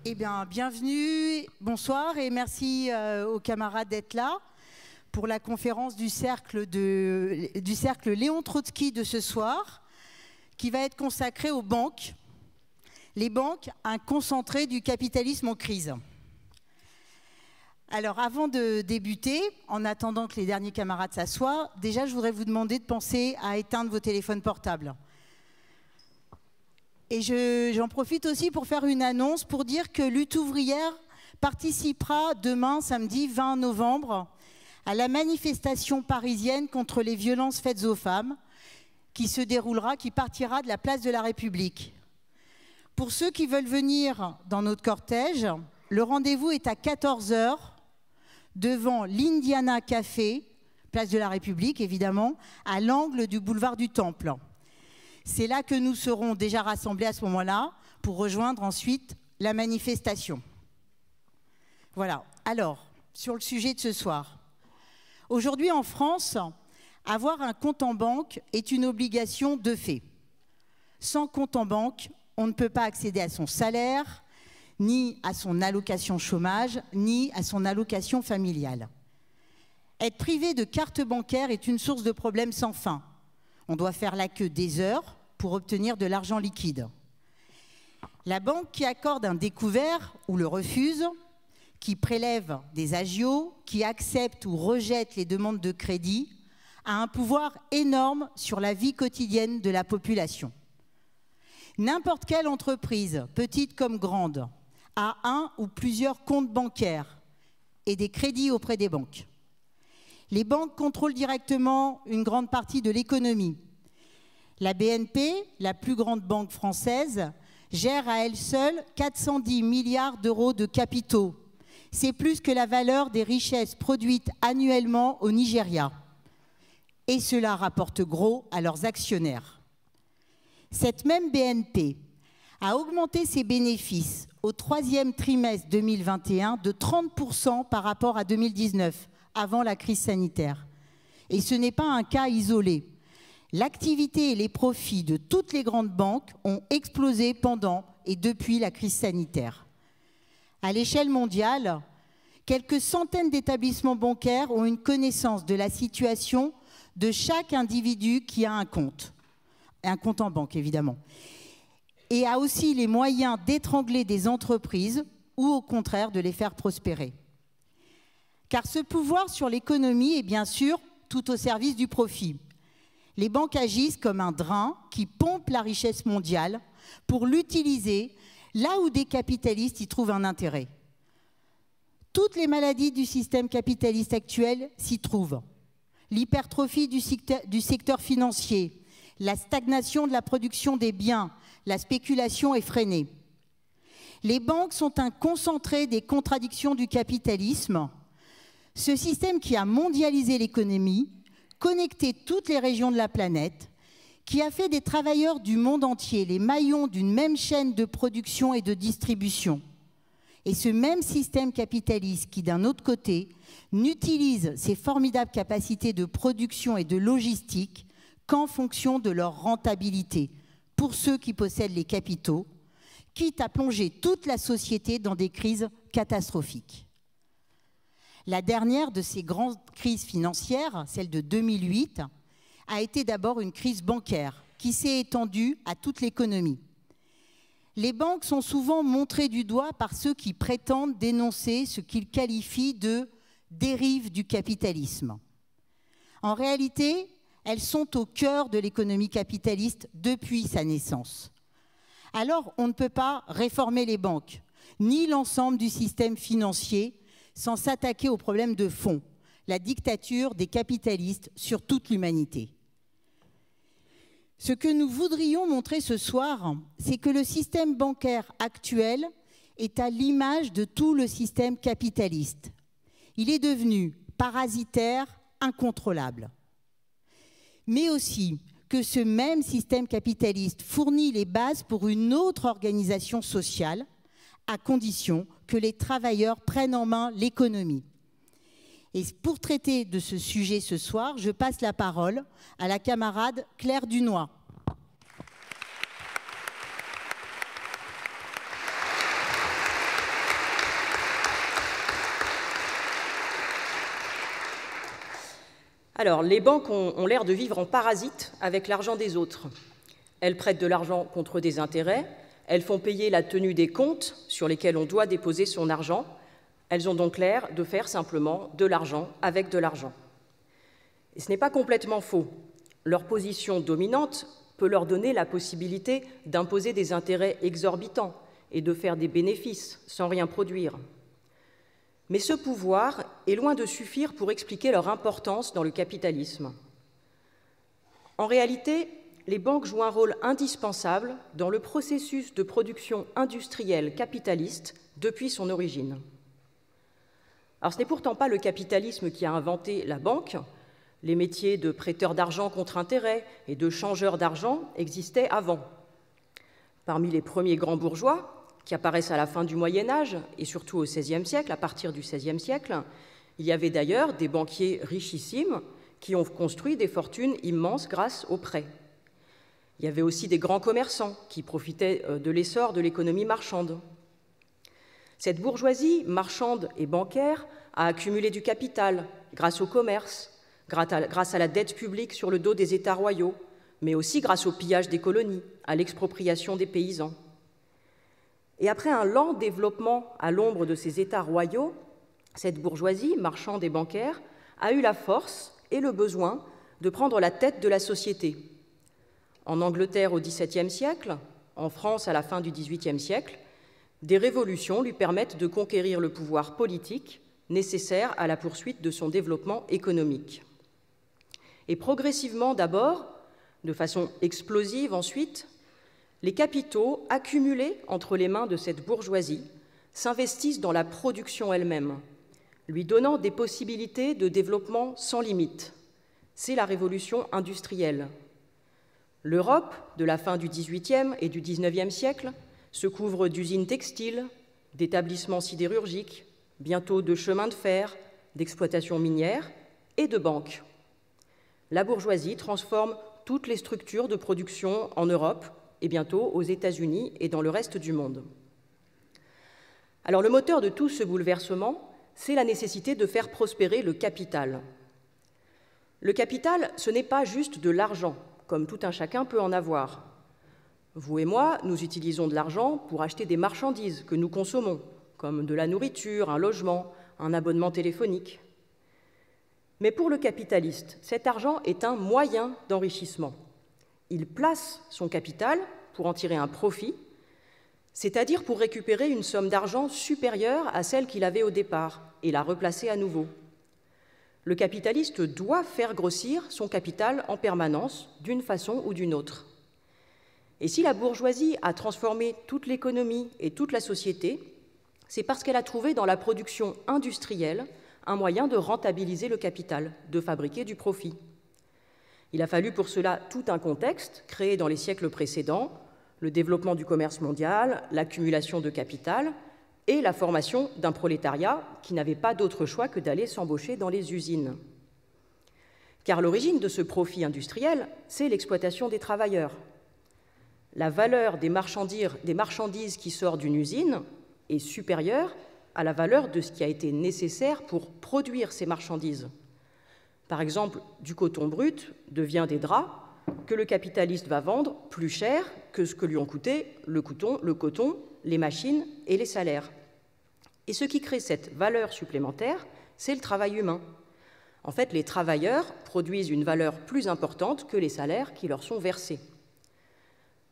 Eh bien, bienvenue, bonsoir et merci aux camarades d'être là pour la conférence du cercle Léon Trotsky de ce soir, qui va être consacrée aux banques. Les banques, un concentré du capitalisme en crise. Alors, avant de débuter, en attendant que les derniers camarades s'assoient, déjà, je voudrais vous demander de penser à éteindre vos téléphones portables. Et j'en profite aussi pour faire une annonce pour dire que Lutte ouvrière participera demain, samedi 20 novembre, à la manifestation parisienne contre les violences faites aux femmes qui partira de la place de la République. Pour ceux qui veulent venir dans notre cortège, le rendez-vous est à 14 h devant l'Indiana Café, place de la République évidemment, à l'angle du boulevard du Temple. C'est là que nous serons déjà rassemblés à ce moment-là pour rejoindre ensuite la manifestation. Voilà. Alors, sur le sujet de ce soir. Aujourd'hui en France, avoir un compte en banque est une obligation de fait. Sans compte en banque, on ne peut pas accéder à son salaire, ni à son allocation chômage, ni à son allocation familiale. Être privé de carte bancaire est une source de problèmes sans fin. On doit faire la queue des heures pour obtenir de l'argent liquide. La banque qui accorde un découvert ou le refuse, qui prélève des agios, qui accepte ou rejette les demandes de crédit, a un pouvoir énorme sur la vie quotidienne de la population. N'importe quelle entreprise, petite comme grande, a un ou plusieurs comptes bancaires et des crédits auprès des banques. Les banques contrôlent directement une grande partie de l'économie. La BNP, la plus grande banque française, gère à elle seule 410 milliards d'euros de capitaux. C'est plus que la valeur des richesses produites annuellement au Nigeria. Et cela rapporte gros à leurs actionnaires. Cette même BNP a augmenté ses bénéfices au troisième trimestre 2021 de 30% par rapport à 2019, avant la crise sanitaire. Et ce n'est pas un cas isolé. L'activité et les profits de toutes les grandes banques ont explosé pendant et depuis la crise sanitaire. À l'échelle mondiale, quelques centaines d'établissements bancaires ont une connaissance de la situation de chaque individu qui a un compte en banque évidemment, et a aussi les moyens d'étrangler des entreprises ou au contraire de les faire prospérer. Car ce pouvoir sur l'économie est bien sûr tout au service du profit. Les banques agissent comme un drain qui pompe la richesse mondiale pour l'utiliser là où des capitalistes y trouvent un intérêt. Toutes les maladies du système capitaliste actuel s'y trouvent. L'hypertrophie du secteur financier, la stagnation de la production des biens, la spéculation effrénée. Les banques sont un concentré des contradictions du capitalisme. Ce système qui a mondialisé l'économie, connecté toutes les régions de la planète, qui a fait des travailleurs du monde entier les maillons d'une même chaîne de production et de distribution. Et ce même système capitaliste qui, d'un autre côté, n'utilise ses formidables capacités de production et de logistique qu'en fonction de leur rentabilité, pour ceux qui possèdent les capitaux, quitte à plonger toute la société dans des crises catastrophiques. La dernière de ces grandes crises financières, celle de 2008, a été d'abord une crise bancaire qui s'est étendue à toute l'économie. Les banques sont souvent montrées du doigt par ceux qui prétendent dénoncer ce qu'ils qualifient de dérive du capitalisme. En réalité, elles sont au cœur de l'économie capitaliste depuis sa naissance. Alors, on ne peut pas réformer les banques, ni l'ensemble du système financier, sans s'attaquer aux problèmes de fond, la dictature des capitalistes sur toute l'humanité. Ce que nous voudrions montrer ce soir, c'est que le système bancaire actuel est à l'image de tout le système capitaliste. Il est devenu parasitaire, incontrôlable. Mais aussi que ce même système capitaliste fournit les bases pour une autre organisation sociale, à condition que les travailleurs prennent en main l'économie. Et pour traiter de ce sujet ce soir, je passe la parole à la camarade Claire Dunois. Alors, les banques ont l'air de vivre en parasite avec l'argent des autres. Elles prêtent de l'argent contre des intérêts, elles font payer la tenue des comptes sur lesquels on doit déposer son argent. Elles ont donc l'air de faire simplement de l'argent avec de l'argent. Et ce n'est pas complètement faux. Leur position dominante peut leur donner la possibilité d'imposer des intérêts exorbitants et de faire des bénéfices sans rien produire. Mais ce pouvoir est loin de suffire pour expliquer leur importance dans le capitalisme. En réalité, les banques jouent un rôle indispensable dans le processus de production industrielle capitaliste depuis son origine. Alors, ce n'est pourtant pas le capitalisme qui a inventé la banque. Les métiers de prêteur d'argent contre intérêt et de changeur d'argent existaient avant. Parmi les premiers grands bourgeois, qui apparaissent à la fin du Moyen Âge et surtout au XVIe siècle, à partir du XVIe siècle, il y avait d'ailleurs des banquiers richissimes qui ont construit des fortunes immenses grâce aux prêts. Il y avait aussi des grands commerçants qui profitaient de l'essor de l'économie marchande. Cette bourgeoisie marchande et bancaire a accumulé du capital grâce au commerce, grâce à la dette publique sur le dos des États royaux, mais aussi grâce au pillage des colonies, à l'expropriation des paysans. Et après un lent développement à l'ombre de ces États royaux, cette bourgeoisie marchande et bancaire a eu la force et le besoin de prendre la tête de la société. En Angleterre au XVIIe siècle, en France à la fin du XVIIIe siècle, des révolutions lui permettent de conquérir le pouvoir politique nécessaire à la poursuite de son développement économique. Et progressivement d'abord, de façon explosive ensuite, les capitaux accumulés entre les mains de cette bourgeoisie s'investissent dans la production elle-même, lui donnant des possibilités de développement sans limite. C'est la révolution industrielle. L'Europe, de la fin du XVIIIe et du XIXe siècle, se couvre d'usines textiles, d'établissements sidérurgiques, bientôt de chemins de fer, d'exploitations minières et de banques. La bourgeoisie transforme toutes les structures de production en Europe et bientôt aux États-Unis et dans le reste du monde. Alors le moteur de tout ce bouleversement, c'est la nécessité de faire prospérer le capital. Le capital, ce n'est pas juste de l'argent, comme tout un chacun peut en avoir. Vous et moi, nous utilisons de l'argent pour acheter des marchandises que nous consommons, comme de la nourriture, un logement, un abonnement téléphonique. Mais pour le capitaliste, cet argent est un moyen d'enrichissement. Il place son capital pour en tirer un profit, c'est-à-dire pour récupérer une somme d'argent supérieure à celle qu'il avait au départ et la replacer à nouveau. Le capitaliste doit faire grossir son capital en permanence, d'une façon ou d'une autre. Et si la bourgeoisie a transformé toute l'économie et toute la société, c'est parce qu'elle a trouvé dans la production industrielle un moyen de rentabiliser le capital, de fabriquer du profit. Il a fallu pour cela tout un contexte créé dans les siècles précédents, le développement du commerce mondial, l'accumulation de capital et la formation d'un prolétariat qui n'avait pas d'autre choix que d'aller s'embaucher dans les usines. Car l'origine de ce profit industriel, c'est l'exploitation des travailleurs. La valeur des marchandises qui sort d'une usine est supérieure à la valeur de ce qui a été nécessaire pour produire ces marchandises. Par exemple, du coton brut devient des draps que le capitaliste va vendre plus cher que ce que lui ont coûté le coton, les machines et les salaires. Et ce qui crée cette valeur supplémentaire, c'est le travail humain. En fait, les travailleurs produisent une valeur plus importante que les salaires qui leur sont versés.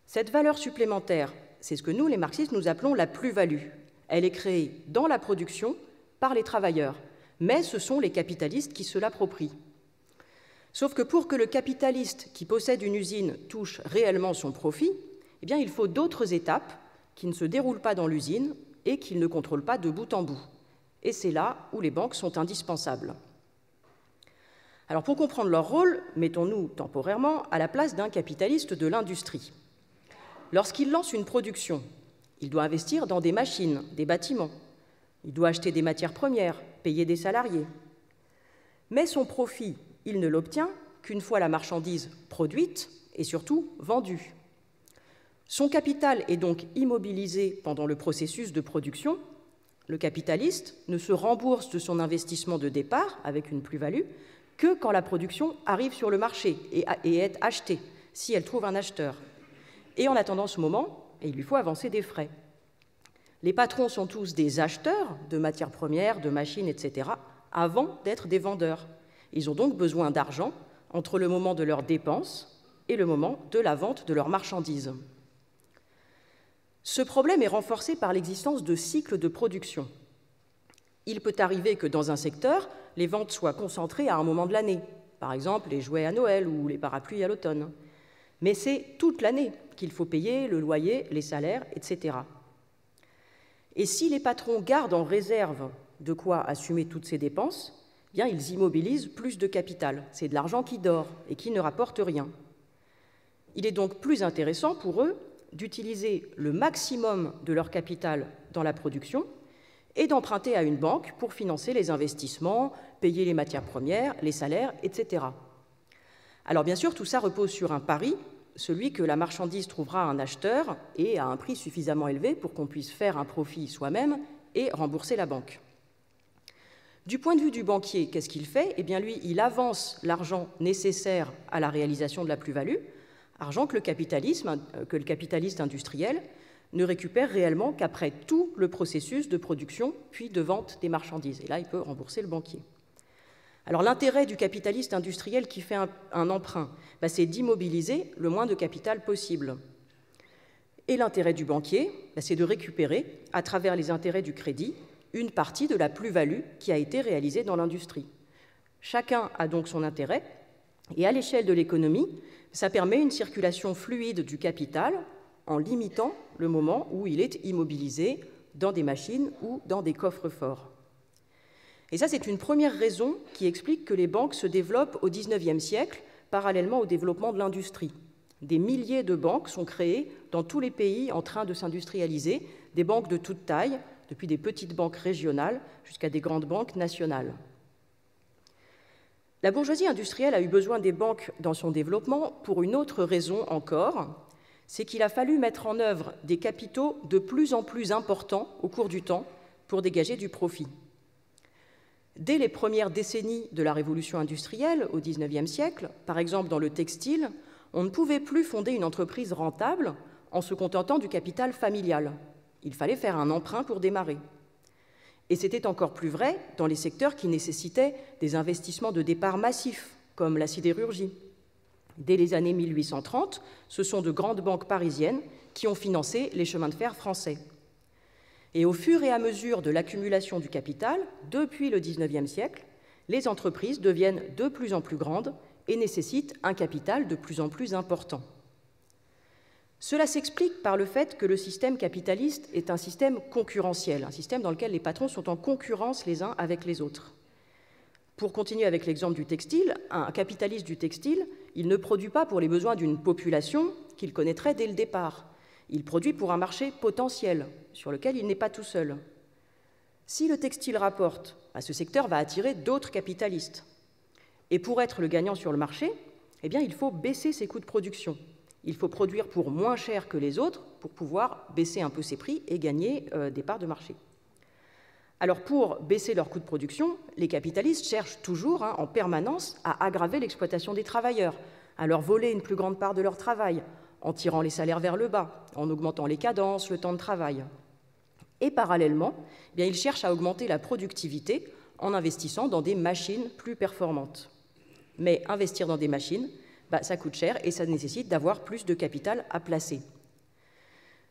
Cette valeur supplémentaire, c'est ce que nous, les marxistes, nous appelons la plus-value. Elle est créée dans la production par les travailleurs, mais ce sont les capitalistes qui se l'approprient. Sauf que pour que le capitaliste qui possède une usine touche réellement son profit, eh bien, il faut d'autres étapes qui ne se déroulent pas dans l'usine et qu'il ne contrôle pas de bout en bout. Et c'est là où les banques sont indispensables. Alors, pour comprendre leur rôle, mettons-nous temporairement à la place d'un capitaliste de l'industrie. Lorsqu'il lance une production, il doit investir dans des machines, des bâtiments. Il doit acheter des matières premières, payer des salariés. Mais son profit, il ne l'obtient qu'une fois la marchandise produite et surtout vendue. Son capital est donc immobilisé pendant le processus de production. Le capitaliste ne se rembourse de son investissement de départ avec une plus-value que quand la production arrive sur le marché et est achetée, si elle trouve un acheteur. Et en attendant ce moment, il lui faut avancer des frais. Les patrons sont tous des acheteurs de matières premières, de machines, etc., avant d'être des vendeurs. Ils ont donc besoin d'argent entre le moment de leurs dépenses et le moment de la vente de leurs marchandises. Ce problème est renforcé par l'existence de cycles de production. Il peut arriver que dans un secteur, les ventes soient concentrées à un moment de l'année, par exemple les jouets à Noël ou les parapluies à l'automne. Mais c'est toute l'année qu'il faut payer le loyer, les salaires, etc. Et si les patrons gardent en réserve de quoi assumer toutes ces dépenses, eh bien, ils immobilisent plus de capital. C'est de l'argent qui dort et qui ne rapporte rien. Il est donc plus intéressant pour eux d'utiliser le maximum de leur capital dans la production et d'emprunter à une banque pour financer les investissements, payer les matières premières, les salaires, etc. Alors bien sûr, tout ça repose sur un pari, celui que la marchandise trouvera un acheteur et à un prix suffisamment élevé pour qu'on puisse faire un profit soi-même et rembourser la banque. Du point de vue du banquier, qu'est-ce qu'il fait? Eh bien lui, il avance l'argent nécessaire à la réalisation de la plus-value, argent que le capitaliste industriel ne récupère réellement qu'après tout le processus de production puis de vente des marchandises. Et là, il peut rembourser le banquier. Alors l'intérêt du capitaliste industriel qui fait un emprunt, c'est d'immobiliser le moins de capital possible. Et l'intérêt du banquier, c'est de récupérer, à travers les intérêts du crédit, une partie de la plus-value qui a été réalisée dans l'industrie. Chacun a donc son intérêt, et à l'échelle de l'économie, ça permet une circulation fluide du capital en limitant le moment où il est immobilisé dans des machines ou dans des coffres-forts. Et ça, c'est une première raison qui explique que les banques se développent au XIXe siècle, parallèlement au développement de l'industrie. Des milliers de banques sont créées dans tous les pays en train de s'industrialiser, des banques de toute taille, depuis des petites banques régionales jusqu'à des grandes banques nationales. La bourgeoisie industrielle a eu besoin des banques dans son développement pour une autre raison encore, c'est qu'il a fallu mettre en œuvre des capitaux de plus en plus importants au cours du temps pour dégager du profit. Dès les premières décennies de la révolution industrielle au XIXe siècle, par exemple dans le textile, on ne pouvait plus fonder une entreprise rentable en se contentant du capital familial. Il fallait faire un emprunt pour démarrer. Et c'était encore plus vrai dans les secteurs qui nécessitaient des investissements de départ massifs, comme la sidérurgie. Dès les années 1830, ce sont de grandes banques parisiennes qui ont financé les chemins de fer français. Et au fur et à mesure de l'accumulation du capital, depuis le XIXe siècle, les entreprises deviennent de plus en plus grandes et nécessitent un capital de plus en plus important. Cela s'explique par le fait que le système capitaliste est un système concurrentiel, un système dans lequel les patrons sont en concurrence les uns avec les autres. Pour continuer avec l'exemple du textile, un capitaliste du textile, il ne produit pas pour les besoins d'une population qu'il connaîtrait dès le départ. Il produit pour un marché potentiel, sur lequel il n'est pas tout seul. Si le textile rapporte, ce secteur va attirer d'autres capitalistes. Et pour être le gagnant sur le marché, eh bien, il faut baisser ses coûts de production. Il faut produire pour moins cher que les autres pour pouvoir baisser un peu ses prix et gagner des parts de marché. Alors pour baisser leurs coûts de production, les capitalistes cherchent toujours en permanence à aggraver l'exploitation des travailleurs, à leur voler une plus grande part de leur travail, en tirant les salaires vers le bas, en augmentant les cadences, le temps de travail. Et parallèlement, eh bien, ils cherchent à augmenter la productivité en investissant dans des machines plus performantes. Mais investir dans des machines, ça coûte cher et ça nécessite d'avoir plus de capital à placer.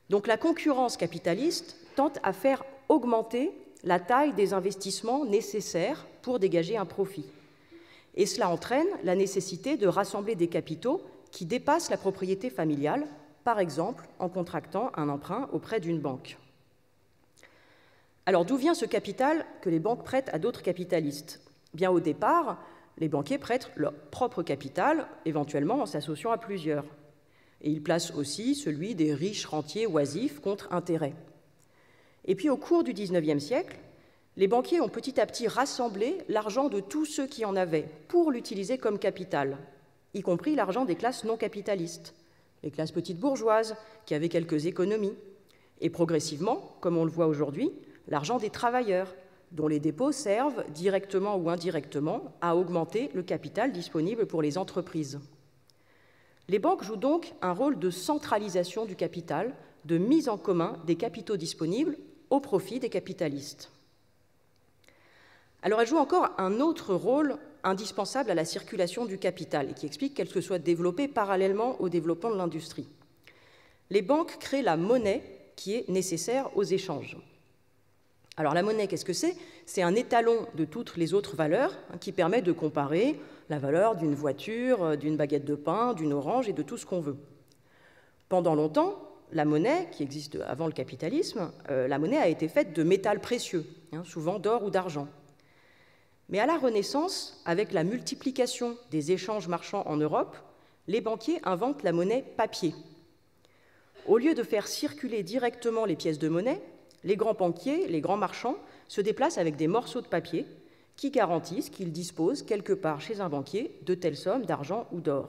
Donc la concurrence capitaliste tente à faire augmenter la taille des investissements nécessaires pour dégager un profit. Et cela entraîne la nécessité de rassembler des capitaux qui dépassent la propriété familiale, par exemple en contractant un emprunt auprès d'une banque. Alors d'où vient ce capital que les banques prêtent à d'autres capitalistes? Bien au départ, les banquiers prêtent leur propre capital, éventuellement en s'associant à plusieurs. Et ils placent aussi celui des riches rentiers oisifs contre intérêt. Et puis au cours du XIXe siècle, les banquiers ont petit à petit rassemblé l'argent de tous ceux qui en avaient pour l'utiliser comme capital, y compris l'argent des classes non capitalistes, les classes petites bourgeoises qui avaient quelques économies, et progressivement, comme on le voit aujourd'hui, l'argent des travailleurs, dont les dépôts servent, directement ou indirectement, à augmenter le capital disponible pour les entreprises. Les banques jouent donc un rôle de centralisation du capital, de mise en commun des capitaux disponibles au profit des capitalistes. Alors elles jouent encore un autre rôle indispensable à la circulation du capital et qui explique qu'elles se soient développées parallèlement au développement de l'industrie. Les banques créent la monnaie qui est nécessaire aux échanges. Alors la monnaie, qu'est-ce que c'est? C'est un étalon de toutes les autres valeurs qui permet de comparer la valeur d'une voiture, d'une baguette de pain, d'une orange et de tout ce qu'on veut. Pendant longtemps, la monnaie, qui existe avant le capitalisme, la monnaie a été faite de métals précieux, souvent d'or ou d'argent. Mais à la Renaissance, avec la multiplication des échanges marchands en Europe, les banquiers inventent la monnaie papier. Au lieu de faire circuler directement les pièces de monnaie, les grands banquiers, les grands marchands, se déplacent avec des morceaux de papier qui garantissent qu'ils disposent quelque part chez un banquier de telles sommes d'argent ou d'or.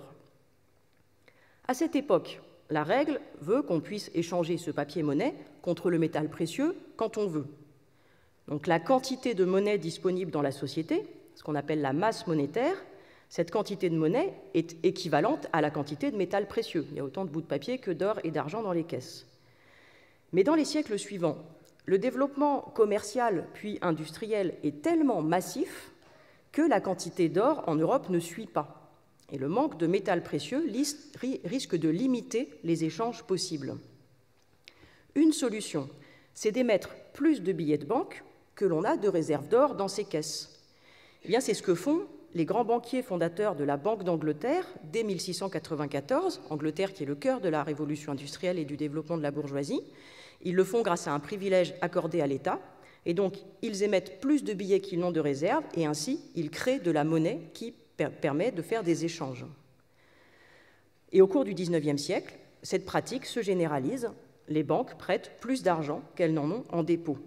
À cette époque, la règle veut qu'on puisse échanger ce papier-monnaie contre le métal précieux quand on veut. Donc la quantité de monnaie disponible dans la société, ce qu'on appelle la masse monétaire, cette quantité de monnaie est équivalente à la quantité de métal précieux. Il y a autant de bouts de papier que d'or et d'argent dans les caisses. Mais dans les siècles suivants, le développement commercial puis industriel est tellement massif que la quantité d'or en Europe ne suit pas. Et le manque de métal précieux risque de limiter les échanges possibles. Une solution, c'est d'émettre plus de billets de banque que l'on a de réserves d'or dans ces caisses. Eh bien, c'est ce que font les grands banquiers fondateurs de la Banque d'Angleterre dès 1694, Angleterre qui est le cœur de la révolution industrielle et du développement de la bourgeoisie. Ils le font grâce à un privilège accordé à l'État, et donc ils émettent plus de billets qu'ils n'ont de réserves, et ainsi ils créent de la monnaie qui permet de faire des échanges. Et au cours du XIXe siècle, cette pratique se généralise. Les banques prêtent plus d'argent qu'elles n'en ont en dépôt.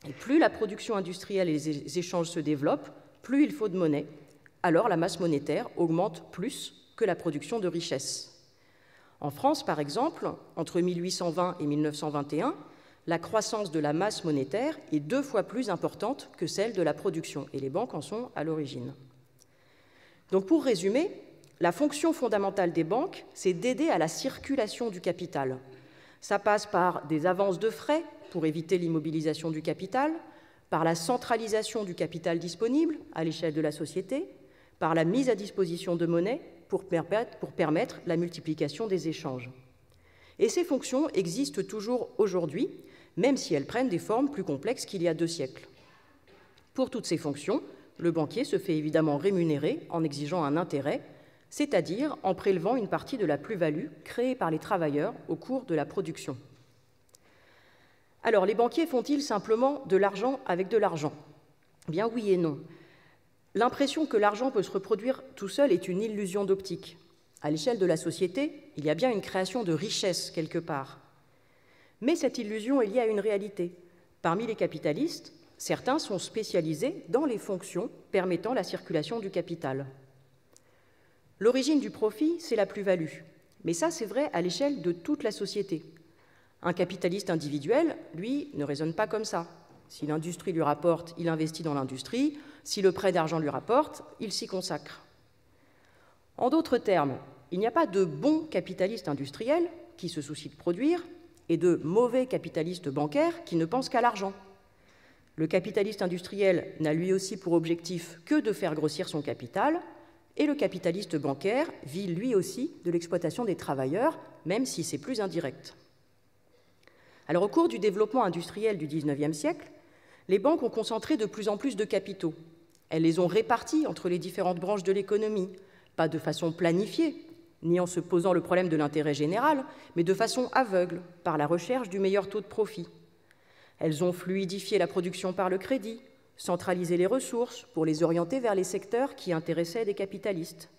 Et plus la production industrielle et les échanges se développent, plus il faut de monnaie. Alors la masse monétaire augmente plus que la production de richesses. En France, par exemple, entre 1820 et 1921, la croissance de la masse monétaire est 2 fois plus importante que celle de la production, et les banques en sont à l'origine. Donc pour résumer, la fonction fondamentale des banques, c'est d'aider à la circulation du capital. Ça passe par des avances de frais pour éviter l'immobilisation du capital, par la centralisation du capital disponible à l'échelle de la société, par la mise à disposition de monnaie pour permettre la multiplication des échanges. Et ces fonctions existent toujours aujourd'hui, même si elles prennent des formes plus complexes qu'il y a 2 siècles. Pour toutes ces fonctions, le banquier se fait évidemment rémunérer en exigeant un intérêt, c'est-à-dire en prélevant une partie de la plus-value créée par les travailleurs au cours de la production. Alors, les banquiers font-ils simplement de l'argent avec de l'argent? Bien oui et non. L'impression que l'argent peut se reproduire tout seul est une illusion d'optique. À l'échelle de la société, il y a bien une création de richesse quelque part. Mais cette illusion est liée à une réalité. Parmi les capitalistes, certains sont spécialisés dans les fonctions permettant la circulation du capital. L'origine du profit, c'est la plus-value. Mais ça, c'est vrai à l'échelle de toute la société. Un capitaliste individuel, lui, ne raisonne pas comme ça. Si l'industrie lui rapporte, il investit dans l'industrie. Si le prêt d'argent lui rapporte, il s'y consacre. En d'autres termes, il n'y a pas de bons capitalistes industriels qui se soucient de produire et de mauvais capitalistes bancaires qui ne pensent qu'à l'argent. Le capitaliste industriel n'a lui aussi pour objectif que de faire grossir son capital, et le capitaliste bancaire vit lui aussi de l'exploitation des travailleurs, même si c'est plus indirect. Alors, au cours du développement industriel du XIXe siècle, les banques ont concentré de plus en plus de capitaux. Elles les ont répartis entre les différentes branches de l'économie, pas de façon planifiée, ni en se posant le problème de l'intérêt général, mais de façon aveugle, par la recherche du meilleur taux de profit. Elles ont fluidifié la production par le crédit, centralisé les ressources pour les orienter vers les secteurs qui intéressaient des capitalistes.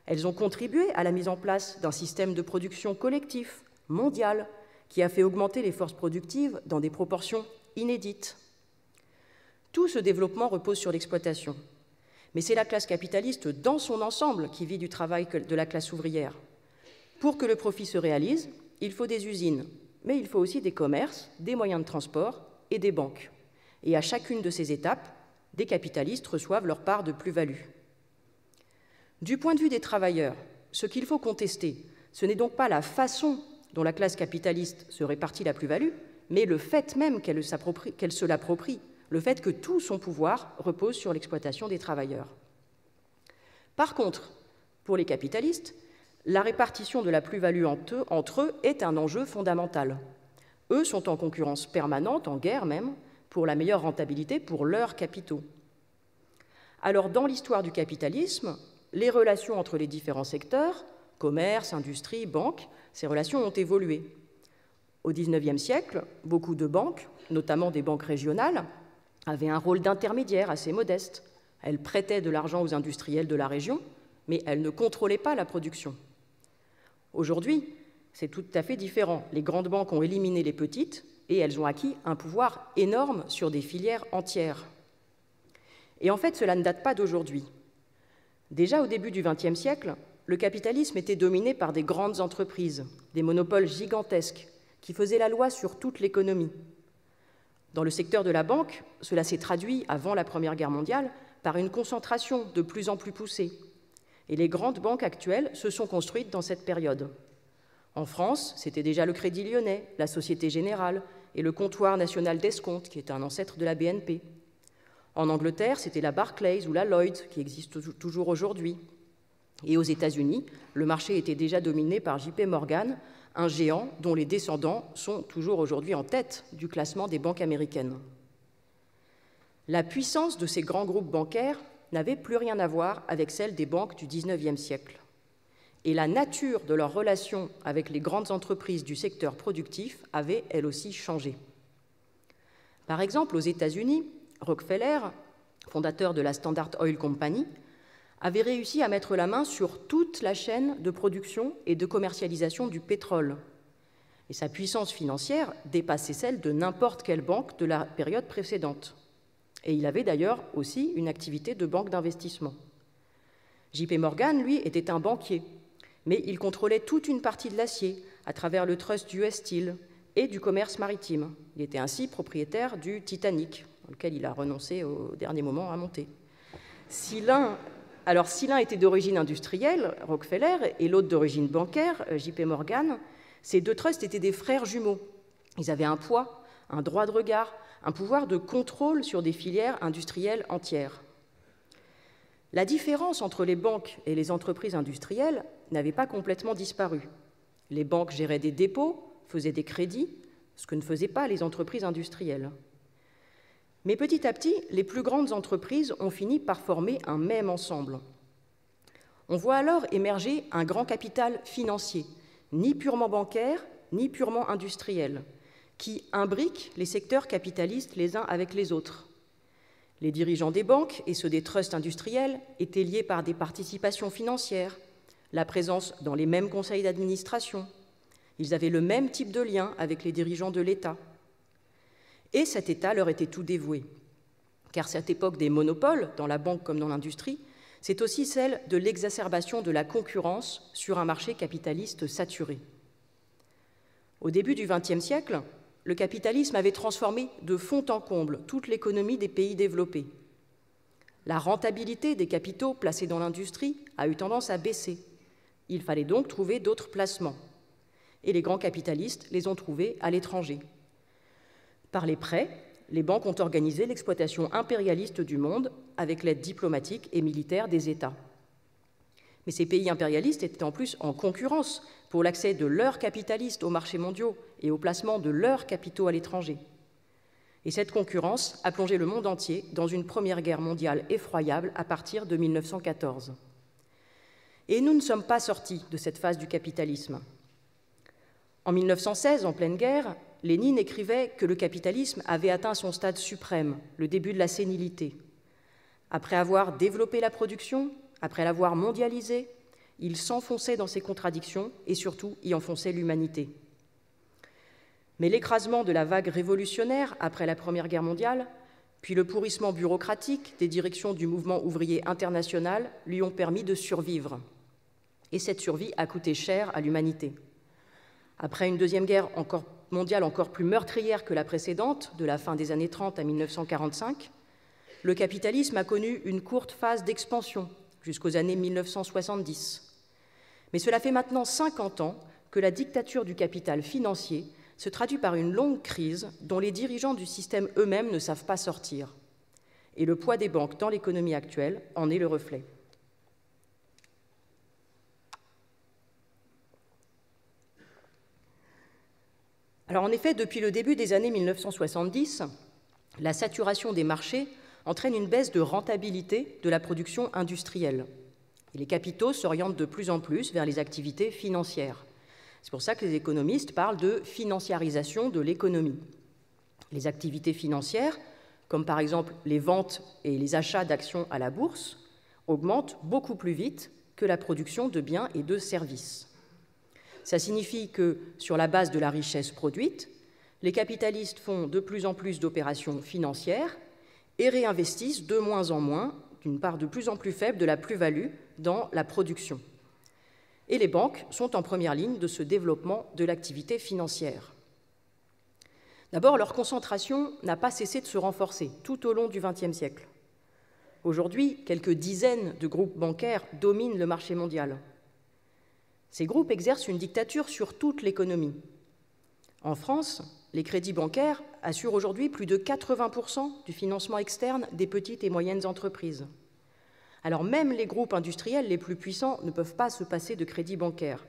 Elles ont contribué à la mise en place d'un système de production collectif, mondial, qui a fait augmenter les forces productives dans des proportions inédites. Tout ce développement repose sur l'exploitation. Mais c'est la classe capitaliste dans son ensemble qui vit du travail de la classe ouvrière. Pour que le profit se réalise, il faut des usines, mais il faut aussi des commerces, des moyens de transport et des banques. Et à chacune de ces étapes, des capitalistes reçoivent leur part de plus-value. Du point de vue des travailleurs, ce qu'il faut contester, ce n'est donc pas la façon dont la classe capitaliste se répartit la plus-value, mais le fait même qu'elle se l'approprie, le fait que tout son pouvoir repose sur l'exploitation des travailleurs. Par contre, pour les capitalistes, la répartition de la plus-value entre eux est un enjeu fondamental. Eux sont en concurrence permanente, en guerre même, pour la meilleure rentabilité pour leurs capitaux. Alors, dans l'histoire du capitalisme, les relations entre les différents secteurs, commerce, industrie, banque, ces relations ont évolué. Au XIXe siècle, beaucoup de banques, notamment des banques régionales, avaient un rôle d'intermédiaire assez modeste. Elles prêtaient de l'argent aux industriels de la région, mais elles ne contrôlaient pas la production. Aujourd'hui, c'est tout à fait différent. Les grandes banques ont éliminé les petites et elles ont acquis un pouvoir énorme sur des filières entières. Et en fait, cela ne date pas d'aujourd'hui. Déjà au début du XXe siècle, le capitalisme était dominé par des grandes entreprises, des monopoles gigantesques qui faisaient la loi sur toute l'économie. Dans le secteur de la banque, cela s'est traduit, avant la Première Guerre mondiale, par une concentration de plus en plus poussée. Et les grandes banques actuelles se sont construites dans cette période. En France, c'était déjà le Crédit Lyonnais, la Société Générale et le Comptoir national d'escompte, qui est un ancêtre de la BNP. En Angleterre, c'était la Barclays ou la Lloyds, qui existe toujours aujourd'hui. Et aux États-Unis, le marché était déjà dominé par JP Morgan, un géant dont les descendants sont toujours aujourd'hui en tête du classement des banques américaines. La puissance de ces grands groupes bancaires n'avait plus rien à voir avec celle des banques du XIXe siècle. Et la nature de leurs relations avec les grandes entreprises du secteur productif avait, elle aussi, changé. Par exemple, aux États-Unis, Rockefeller, fondateur de la Standard Oil Company, avait réussi à mettre la main sur toute la chaîne de production et de commercialisation du pétrole. Et sa puissance financière dépassait celle de n'importe quelle banque de la période précédente. Et il avait d'ailleurs aussi une activité de banque d'investissement. JP Morgan, lui, était un banquier, mais il contrôlait toute une partie de l'acier à travers le trust US Steel et du commerce maritime. Il était ainsi propriétaire du Titanic, dans lequel il a renoncé au dernier moment à monter. Si l'un était d'origine industrielle, Rockefeller, et l'autre d'origine bancaire, JP Morgan, ces deux trusts étaient des frères jumeaux. Ils avaient un poids, un droit de regard, un pouvoir de contrôle sur des filières industrielles entières. La différence entre les banques et les entreprises industrielles n'avait pas complètement disparu. Les banques géraient des dépôts, faisaient des crédits, ce que ne faisaient pas les entreprises industrielles. Mais petit à petit, les plus grandes entreprises ont fini par former un même ensemble. On voit alors émerger un grand capital financier, ni purement bancaire, ni purement industriel, qui imbrique les secteurs capitalistes les uns avec les autres. Les dirigeants des banques et ceux des trusts industriels étaient liés par des participations financières, la présence dans les mêmes conseils d'administration. Ils avaient le même type de lien avec les dirigeants de l'État. Et cet État leur était tout dévoué. Car cette époque des monopoles, dans la banque comme dans l'industrie, c'est aussi celle de l'exacerbation de la concurrence sur un marché capitaliste saturé. Au début du XXe siècle, le capitalisme avait transformé de fond en comble toute l'économie des pays développés. La rentabilité des capitaux placés dans l'industrie a eu tendance à baisser. Il fallait donc trouver d'autres placements. Et les grands capitalistes les ont trouvés à l'étranger. Par les prêts, les banques ont organisé l'exploitation impérialiste du monde avec l'aide diplomatique et militaire des États. Mais ces pays impérialistes étaient en plus en concurrence pour l'accès de leurs capitalistes aux marchés mondiaux et au placement de leurs capitaux à l'étranger. Et cette concurrence a plongé le monde entier dans une première guerre mondiale effroyable à partir de 1914. Et nous ne sommes pas sortis de cette phase du capitalisme. En 1916, en pleine guerre, Lénine écrivait que le capitalisme avait atteint son stade suprême, le début de la sénilité. Après avoir développé la production, après l'avoir mondialisée, il s'enfonçait dans ses contradictions et surtout y enfonçait l'humanité. Mais l'écrasement de la vague révolutionnaire après la Première Guerre mondiale, puis le pourrissement bureaucratique des directions du mouvement ouvrier international lui ont permis de survivre. Et cette survie a coûté cher à l'humanité. Après une deuxième guerre encore mondiale encore plus meurtrière que la précédente, de la fin des années 30 à 1945, le capitalisme a connu une courte phase d'expansion jusqu'aux années 1970. Mais cela fait maintenant 50 ans que la dictature du capital financier se traduit par une longue crise dont les dirigeants du système eux-mêmes ne savent pas sortir. Et le poids des banques dans l'économie actuelle en est le reflet. Alors en effet, depuis le début des années 1970, la saturation des marchés entraîne une baisse de rentabilité de la production industrielle. Et les capitaux s'orientent de plus en plus vers les activités financières. C'est pour ça que les économistes parlent de financiarisation de l'économie. Les activités financières, comme par exemple les ventes et les achats d'actions à la bourse, augmentent beaucoup plus vite que la production de biens et de services. Ça signifie que, sur la base de la richesse produite, les capitalistes font de plus en plus d'opérations financières et réinvestissent de moins en moins, d'une part de plus en plus faible, de la plus-value dans la production. Et les banques sont en première ligne de ce développement de l'activité financière. D'abord, leur concentration n'a pas cessé de se renforcer tout au long du XXe siècle. Aujourd'hui, quelques dizaines de groupes bancaires dominent le marché mondial. Ces groupes exercent une dictature sur toute l'économie. En France, les crédits bancaires assurent aujourd'hui plus de 80% du financement externe des petites et moyennes entreprises. Alors même les groupes industriels les plus puissants ne peuvent pas se passer de crédits bancaires,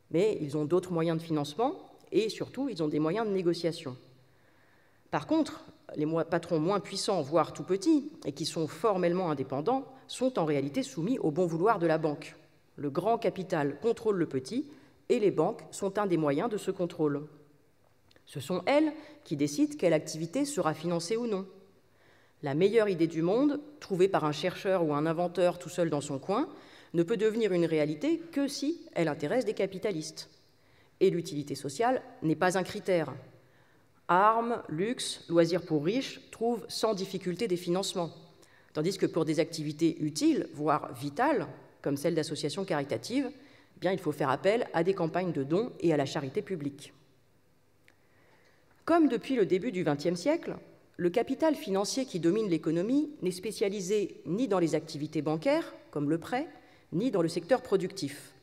mais ils ont d'autres moyens de financement et surtout, ils ont des moyens de négociation. Par contre, les patrons moins puissants, voire tout petits, et qui sont formellement indépendants, sont en réalité soumis au bon vouloir de la banque. Le grand capital contrôle le petit et les banques sont un des moyens de ce contrôle. Ce sont elles qui décident quelle activité sera financée ou non. La meilleure idée du monde, trouvée par un chercheur ou un inventeur tout seul dans son coin, ne peut devenir une réalité que si elle intéresse des capitalistes. Et l'utilité sociale n'est pas un critère. Armes, luxe, loisirs pour riches trouvent sans difficulté des financements, tandis que pour des activités utiles, voire vitales, comme celle d'associations caritatives, eh bien, il faut faire appel à des campagnes de dons et à la charité publique. Comme depuis le début du XXe siècle, le capital financier qui domine l'économie n'est spécialisé ni dans les activités bancaires, comme le prêt, ni dans le secteur productif.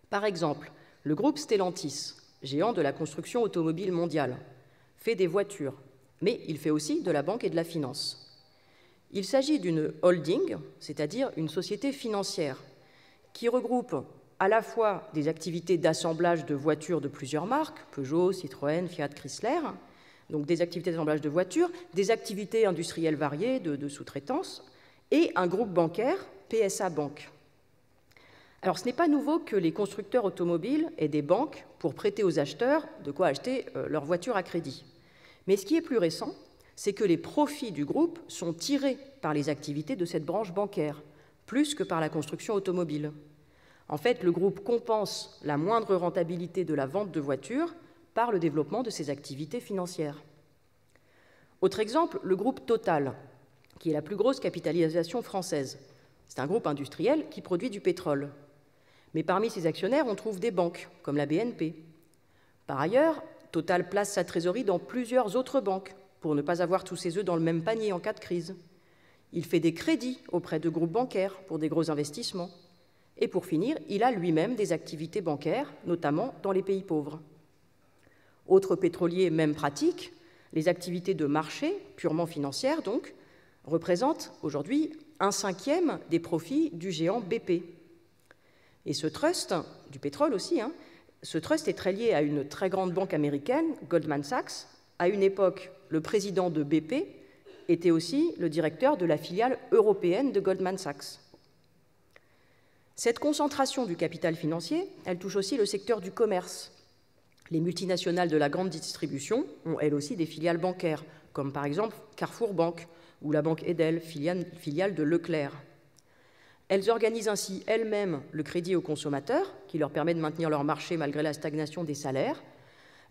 Par exemple, le groupe Stellantis, géant de la construction automobile mondiale, fait des voitures, mais il fait aussi de la banque et de la finance. Il s'agit d'une holding, c'est-à-dire une société financière, qui regroupe à la fois des activités d'assemblage de voitures de plusieurs marques, Peugeot, Citroën, Fiat, Chrysler, donc des activités d'assemblage de voitures, des activités industrielles variées de sous-traitance, et un groupe bancaire, PSA Bank. Alors ce n'est pas nouveau que les constructeurs automobiles aient des banques pour prêter aux acheteurs de quoi acheter leur voiture à crédit. Mais ce qui est plus récent, c'est que les profits du groupe sont tirés par les activités de cette branche bancaire, plus que par la construction automobile. En fait, le groupe compense la moindre rentabilité de la vente de voitures par le développement de ses activités financières. Autre exemple, le groupe Total, qui est la plus grosse capitalisation française. C'est un groupe industriel qui produit du pétrole. Mais parmi ses actionnaires, on trouve des banques, comme la BNP. Par ailleurs, Total place sa trésorerie dans plusieurs autres banques, pour ne pas avoir tous ses œufs dans le même panier en cas de crise. Il fait des crédits auprès de groupes bancaires pour des gros investissements. Et pour finir, il a lui-même des activités bancaires, notamment dans les pays pauvres. Autre pétrolier même pratique, les activités de marché, purement financières donc, représentent aujourd'hui 1/5 des profits du géant BP. Et ce trust, du pétrole aussi, ce trust est très lié à une très grande banque américaine, Goldman Sachs. À une époque, le président de BP était aussi le directeur de la filiale européenne de Goldman Sachs. Cette concentration du capital financier, elle touche aussi le secteur du commerce. Les multinationales de la grande distribution ont elles aussi des filiales bancaires, comme par exemple Carrefour Bank ou la banque Edel, filiale de Leclerc. Elles organisent ainsi elles-mêmes le crédit aux consommateurs, qui leur permet de maintenir leur marché malgré la stagnation des salaires.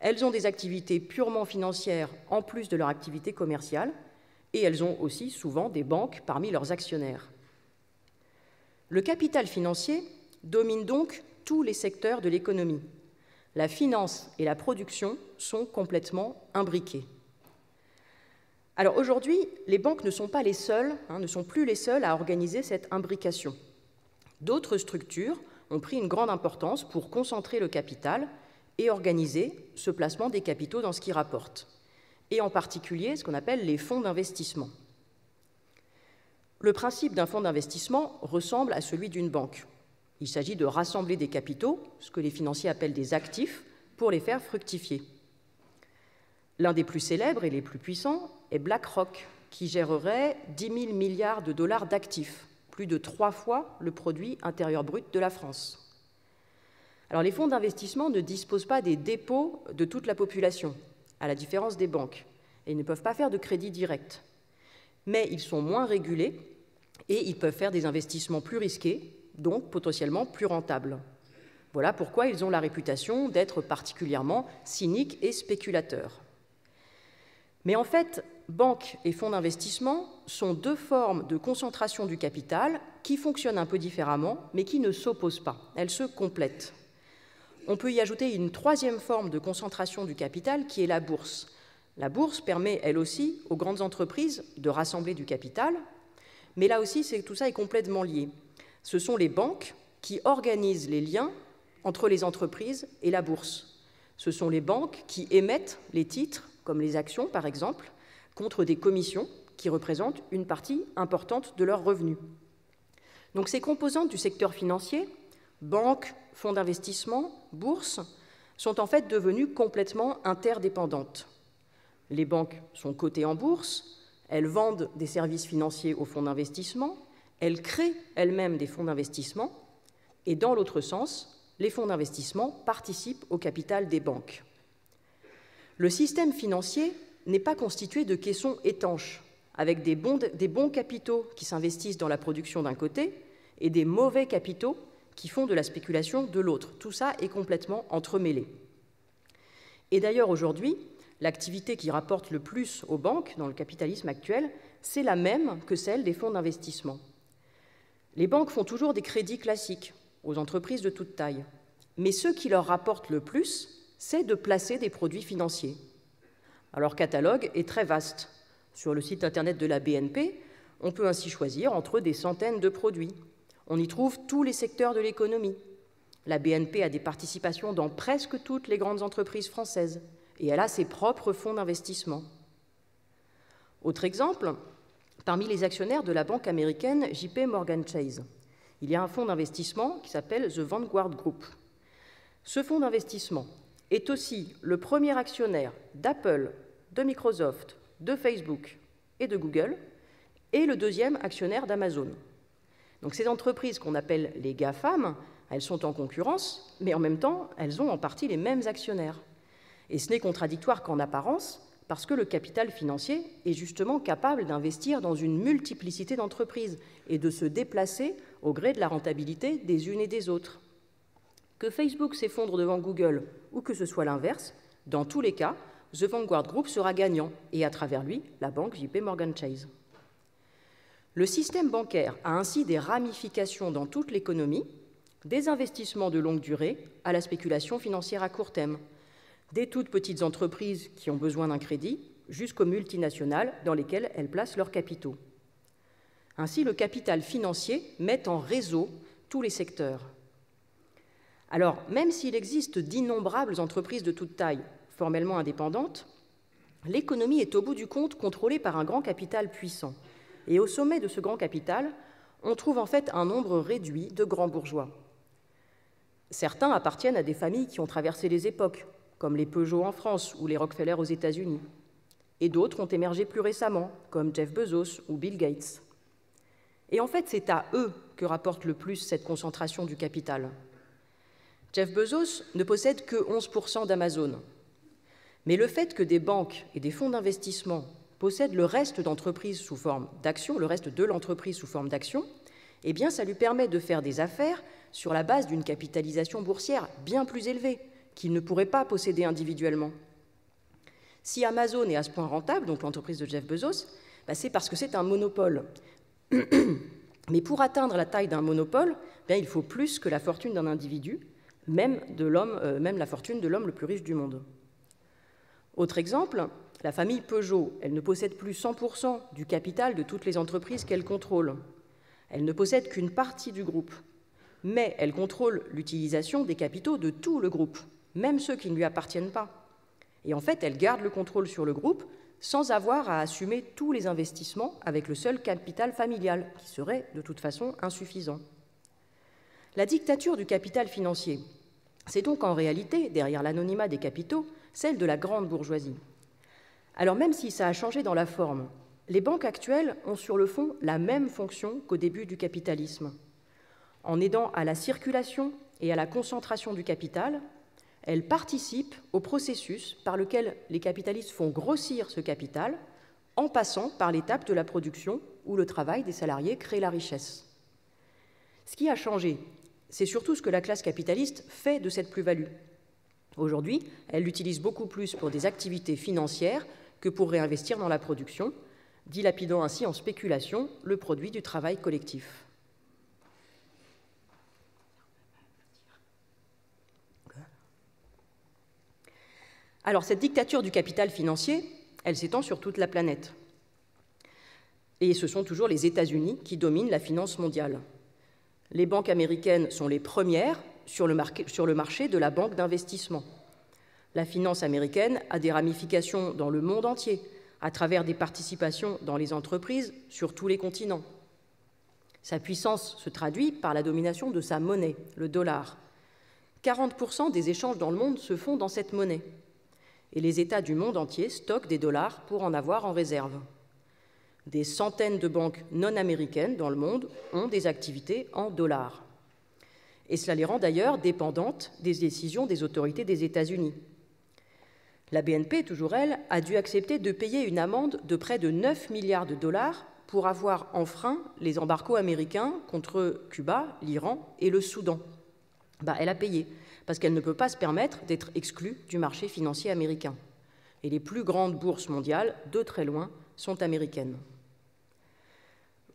Elles ont des activités purement financières en plus de leur activité commerciale, et elles ont aussi souvent des banques parmi leurs actionnaires. Le capital financier domine donc tous les secteurs de l'économie. La finance et la production sont complètement imbriquées. Alors aujourd'hui, les banques ne sont pas les seules, ne sont plus les seules à organiser cette imbrication. D'autres structures ont pris une grande importance pour concentrer le capital et organiser ce placement des capitaux dans ce qui rapporte, et en particulier ce qu'on appelle les fonds d'investissement. Le principe d'un fonds d'investissement ressemble à celui d'une banque. Il s'agit de rassembler des capitaux, ce que les financiers appellent des actifs, pour les faire fructifier. L'un des plus célèbres et les plus puissants est BlackRock, qui gérerait 10 000 milliards de dollars d'actifs, plus de 3 fois le produit intérieur brut de la France. Alors les fonds d'investissement ne disposent pas des dépôts de toute la population, à la différence des banques, et ils ne peuvent pas faire de crédit direct. Mais ils sont moins régulés et ils peuvent faire des investissements plus risqués, donc potentiellement plus rentables. Voilà pourquoi ils ont la réputation d'être particulièrement cyniques et spéculateurs. Mais en fait, banques et fonds d'investissement sont deux formes de concentration du capital qui fonctionnent un peu différemment, mais qui ne s'opposent pas. Elles se complètent. On peut y ajouter une troisième forme de concentration du capital qui est la bourse. La bourse permet, elle aussi, aux grandes entreprises de rassembler du capital, mais là aussi, tout ça est complètement lié. Ce sont les banques qui organisent les liens entre les entreprises et la bourse. Ce sont les banques qui émettent les titres, comme les actions par exemple, contre des commissions qui représentent une partie importante de leurs revenus. Donc ces composantes du secteur financier, banques, fonds d'investissement, bourse, sont en fait devenues complètement interdépendantes. Les banques sont cotées en bourse, elles vendent des services financiers aux fonds d'investissement, elles créent elles-mêmes des fonds d'investissement, et dans l'autre sens, les fonds d'investissement participent au capital des banques. Le système financier n'est pas constitué de caissons étanches, avec des bons capitaux qui s'investissent dans la production d'un côté et des mauvais capitaux qui font de la spéculation de l'autre. Tout ça est complètement entremêlé. Et d'ailleurs, aujourd'hui, l'activité qui rapporte le plus aux banques dans le capitalisme actuel, c'est la même que celle des fonds d'investissement. Les banques font toujours des crédits classiques aux entreprises de toute taille, mais ce qui leur rapporte le plus, c'est de placer des produits financiers. Alors, leur catalogue est très vaste. Sur le site internet de la BNP, on peut ainsi choisir entre des centaines de produits. On y trouve tous les secteurs de l'économie. La BNP a des participations dans presque toutes les grandes entreprises françaises et elle a ses propres fonds d'investissement. Autre exemple, parmi les actionnaires de la banque américaine JP Morgan Chase, il y a un fonds d'investissement qui s'appelle The Vanguard Group. Ce fonds d'investissement est aussi le premier actionnaire d'Apple, de Microsoft, de Facebook et de Google, et le deuxième actionnaire d'Amazon. Donc ces entreprises qu'on appelle les GAFAM, elles sont en concurrence, mais en même temps, elles ont en partie les mêmes actionnaires. Et ce n'est contradictoire qu'en apparence, parce que le capital financier est justement capable d'investir dans une multiplicité d'entreprises et de se déplacer au gré de la rentabilité des unes et des autres. Que Facebook s'effondre devant Google ou que ce soit l'inverse, dans tous les cas, The Vanguard Group sera gagnant et à travers lui, la banque JP Morgan Chase. Le système bancaire a ainsi des ramifications dans toute l'économie, des investissements de longue durée à la spéculation financière à court terme, des toutes petites entreprises qui ont besoin d'un crédit jusqu'aux multinationales dans lesquelles elles placent leurs capitaux. Ainsi, le capital financier met en réseau tous les secteurs. Alors, même s'il existe d'innombrables entreprises de toute taille, formellement indépendantes, l'économie est au bout du compte contrôlée par un grand capital puissant. Et au sommet de ce grand capital, on trouve en fait un nombre réduit de grands bourgeois. Certains appartiennent à des familles qui ont traversé les époques, comme les Peugeot en France ou les Rockefeller aux États-Unis. Et d'autres ont émergé plus récemment, comme Jeff Bezos ou Bill Gates. Et en fait, c'est à eux que rapporte le plus cette concentration du capital. Jeff Bezos ne possède que 11% d'Amazon. Mais le fait que des banques et des fonds d'investissement possèdent le reste d'entreprises sous forme d'actions, le reste de l'entreprise sous forme d'actions, eh bien, ça lui permet de faire des affaires sur la base d'une capitalisation boursière bien plus élevée qu'il ne pourrait pas posséder individuellement. Si Amazon est à ce point rentable, donc l'entreprise de Jeff Bezos, c'est parce que c'est un monopole. Mais pour atteindre la taille d'un monopole, il faut plus que la fortune d'un individu. même la fortune de l'homme le plus riche du monde. Autre exemple, la famille Peugeot, elle ne possède plus 100% du capital de toutes les entreprises qu'elle contrôle. Elle ne possède qu'une partie du groupe, mais elle contrôle l'utilisation des capitaux de tout le groupe, même ceux qui ne lui appartiennent pas. Et en fait, elle garde le contrôle sur le groupe sans avoir à assumer tous les investissements avec le seul capital familial, qui serait de toute façon insuffisant. La dictature du capital financier, c'est donc en réalité, derrière l'anonymat des capitaux, celle de la grande bourgeoisie. Alors même si ça a changé dans la forme, les banques actuelles ont sur le fond la même fonction qu'au début du capitalisme. En aidant à la circulation et à la concentration du capital, elles participent au processus par lequel les capitalistes font grossir ce capital en passant par l'étape de la production où le travail des salariés crée la richesse. Ce qui a changé, c'est surtout ce que la classe capitaliste fait de cette plus-value. Aujourd'hui, elle l'utilise beaucoup plus pour des activités financières que pour réinvestir dans la production, dilapidant ainsi en spéculation le produit du travail collectif. Alors, cette dictature du capital financier, elle s'étend sur toute la planète. Et ce sont toujours les États-Unis qui dominent la finance mondiale. Les banques américaines sont les premières sur le marché de la banque d'investissement. La finance américaine a des ramifications dans le monde entier, à travers des participations dans les entreprises sur tous les continents. Sa puissance se traduit par la domination de sa monnaie, le dollar. 40% des échanges dans le monde se font dans cette monnaie. Et les États du monde entier stockent des dollars pour en avoir en réserve. Des centaines de banques non américaines dans le monde ont des activités en dollars. Et cela les rend d'ailleurs dépendantes des décisions des autorités des États-Unis. La BNP, toujours elle, a dû accepter de payer une amende de près de 9 milliards de dollars pour avoir enfreint les embargos américains contre Cuba, l'Iran et le Soudan. Elle a payé, parce qu'elle ne peut pas se permettre d'être exclue du marché financier américain. Et les plus grandes bourses mondiales, de très loin, sont américaines.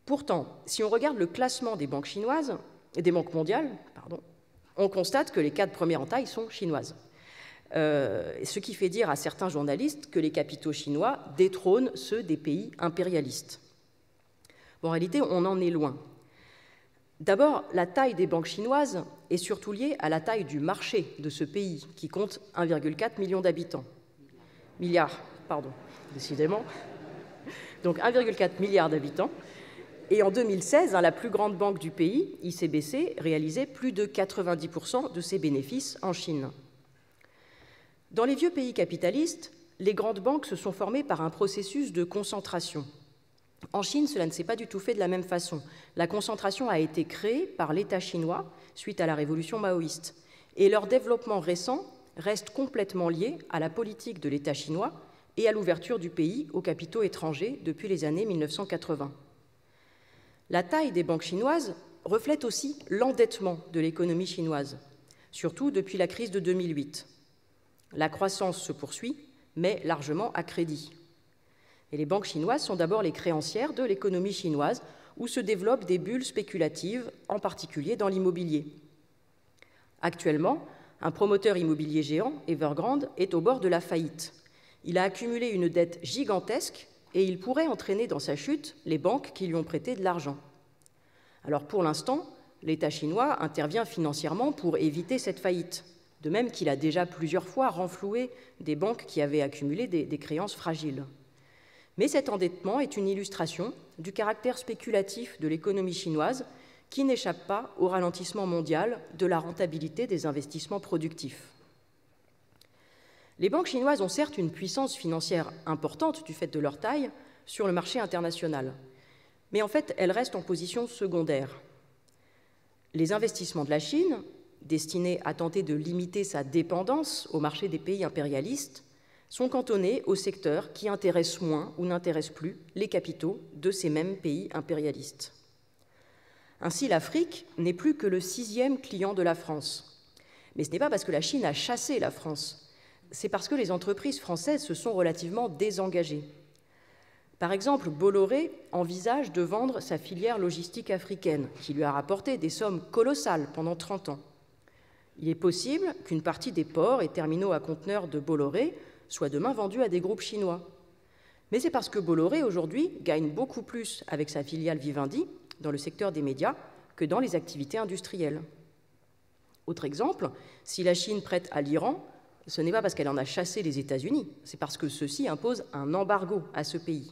Pourtant, si on regarde le classement des banques chinoises, des banques mondiales, on constate que les 4 premières en taille sont chinoises. Ce qui fait dire à certains journalistes que les capitaux chinois détrônent ceux des pays impérialistes. En réalité, on en est loin. D'abord, la taille des banques chinoises est surtout liée à la taille du marché de ce pays, qui compte 1,4 million d'habitants. Milliards, pardon, décidément. Donc 1,4 milliard d'habitants. Et en 2016, la plus grande banque du pays, ICBC, réalisait plus de 90% de ses bénéfices en Chine. Dans les vieux pays capitalistes, les grandes banques se sont formées par un processus de concentration. En Chine, cela ne s'est pas du tout fait de la même façon. La concentration a été créée par l'État chinois suite à la révolution maoïste. Et leur développement récent reste complètement lié à la politique de l'État chinois et à l'ouverture du pays aux capitaux étrangers depuis les années 1980. La taille des banques chinoises reflète aussi l'endettement de l'économie chinoise, surtout depuis la crise de 2008. La croissance se poursuit, mais largement à crédit. Et les banques chinoises sont d'abord les créancières de l'économie chinoise, où se développent des bulles spéculatives, en particulier dans l'immobilier. Actuellement, un promoteur immobilier géant, Evergrande, est au bord de la faillite. Il a accumulé une dette gigantesque et il pourrait entraîner dans sa chute les banques qui lui ont prêté de l'argent. Alors pour l'instant, l'État chinois intervient financièrement pour éviter cette faillite, de même qu'il a déjà plusieurs fois renfloué des banques qui avaient accumulé des créances fragiles. Mais cet endettement est une illustration du caractère spéculatif de l'économie chinoise qui n'échappe pas au ralentissement mondial de la rentabilité des investissements productifs. Les banques chinoises ont certes une puissance financière importante du fait de leur taille sur le marché international, mais en fait, elles restent en position secondaire. Les investissements de la Chine, destinés à tenter de limiter sa dépendance au marché des pays impérialistes, sont cantonnés aux secteurs qui intéressent moins ou n'intéressent plus les capitaux de ces mêmes pays impérialistes. Ainsi, l'Afrique n'est plus que le 6e client de la France. Mais ce n'est pas parce que la Chine a chassé la France, c'est parce que les entreprises françaises se sont relativement désengagées. Par exemple, Bolloré envisage de vendre sa filière logistique africaine, qui lui a rapporté des sommes colossales pendant 30 ans. Il est possible qu'une partie des ports et terminaux à conteneurs de Bolloré soit demain vendue à des groupes chinois. Mais c'est parce que Bolloré, aujourd'hui, gagne beaucoup plus avec sa filiale Vivendi dans le secteur des médias que dans les activités industrielles. Autre exemple, si la Chine prête à l'Iran, ce n'est pas parce qu'elle en a chassé les États-Unis, c'est parce que ceux-ci imposent un embargo à ce pays.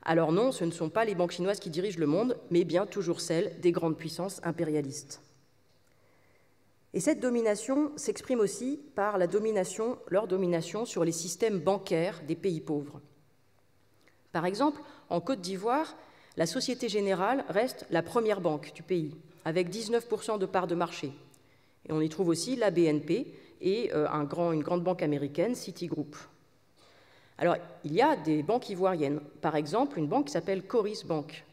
Alors non, ce ne sont pas les banques chinoises qui dirigent le monde, mais bien toujours celles des grandes puissances impérialistes. Et cette domination s'exprime aussi par leur domination sur les systèmes bancaires des pays pauvres. Par exemple, en Côte d'Ivoire, la Société Générale reste la première banque du pays, avec 19% de part de marché. Et on y trouve aussi la BNP et une grande banque américaine, Citigroup. Alors, il y a des banques ivoiriennes, par exemple une banque qui s'appelle Coris Bank,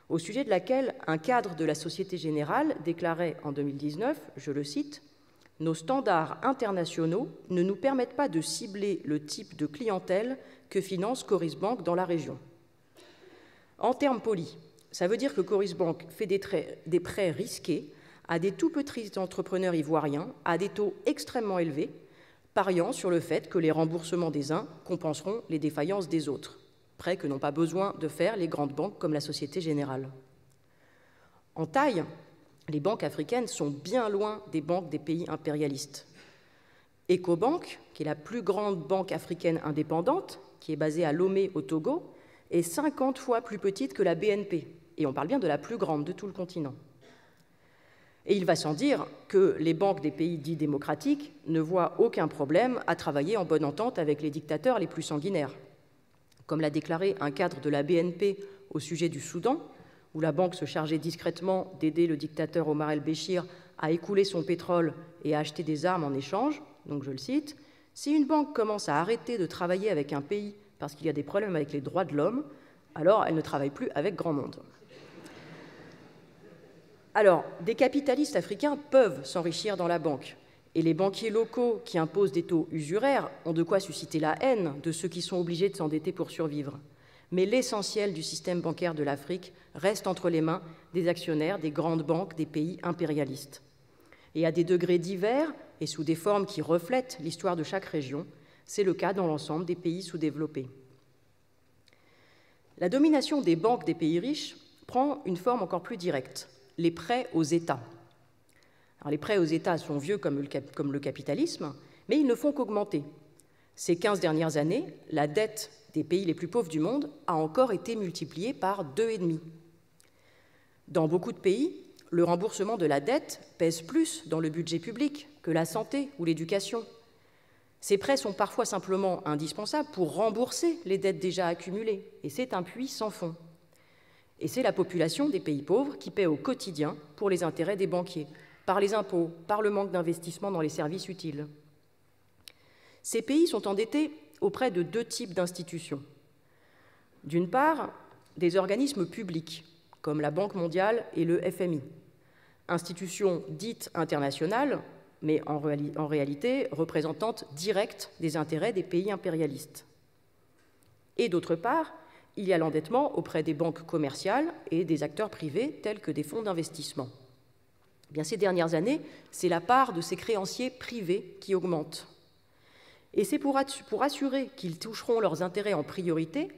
au sujet de laquelle un cadre de la Société Générale déclarait en 2019, je le cite, « Nos standards internationaux ne nous permettent pas de cibler le type de clientèle que finance Coris Bank dans la région. » En termes polis, ça veut dire que Coris Bank fait des prêts risqués à des tout petits entrepreneurs ivoiriens à des taux extrêmement élevés, pariant sur le fait que les remboursements des uns compenseront les défaillances des autres, prêts que n'ont pas besoin de faire les grandes banques comme la Société Générale. En taille, les banques africaines sont bien loin des banques des pays impérialistes. Ecobank, qui est la plus grande banque africaine indépendante, qui est basée à Lomé au Togo, est 50 fois plus petite que la BNP, et on parle bien de la plus grande de tout le continent. Et il va sans dire que les banques des pays dits démocratiques ne voient aucun problème à travailler en bonne entente avec les dictateurs les plus sanguinaires. Comme l'a déclaré un cadre de la BNP au sujet du Soudan, où la banque se chargeait discrètement d'aider le dictateur Omar el-Béchir à écouler son pétrole et à acheter des armes en échange, donc je le cite, « Si une banque commence à arrêter de travailler avec un pays parce qu'il y a des problèmes avec les droits de l'homme, alors elle ne travaille plus avec grand monde. » Alors, des capitalistes africains peuvent s'enrichir dans la banque, et les banquiers locaux qui imposent des taux usuraires ont de quoi susciter la haine de ceux qui sont obligés de s'endetter pour survivre. Mais l'essentiel du système bancaire de l'Afrique reste entre les mains des actionnaires des grandes banques des pays impérialistes. Et à des degrés divers et sous des formes qui reflètent l'histoire de chaque région, c'est le cas dans l'ensemble des pays sous-développés. La domination des banques des pays riches prend une forme encore plus directe. Les prêts aux États. Alors, les prêts aux États sont vieux comme le capitalisme, mais ils ne font qu'augmenter. Ces 15 dernières années, la dette des pays les plus pauvres du monde a encore été multipliée par 2,5. Dans beaucoup de pays, le remboursement de la dette pèse plus dans le budget public que la santé ou l'éducation. Ces prêts sont parfois simplement indispensables pour rembourser les dettes déjà accumulées, et c'est un puits sans fond. Et c'est la population des pays pauvres qui paie au quotidien pour les intérêts des banquiers, par les impôts, par le manque d'investissement dans les services utiles. Ces pays sont endettés auprès de deux types d'institutions. D'une part, des organismes publics, comme la Banque mondiale et le FMI, institutions dites internationales, mais en réalité représentantes directes des intérêts des pays impérialistes. Et d'autre part, il y a l'endettement auprès des banques commerciales et des acteurs privés tels que des fonds d'investissement. Bien, ces dernières années, c'est la part de ces créanciers privés qui augmente. Et c'est pour assurer qu'ils toucheront leurs intérêts en priorité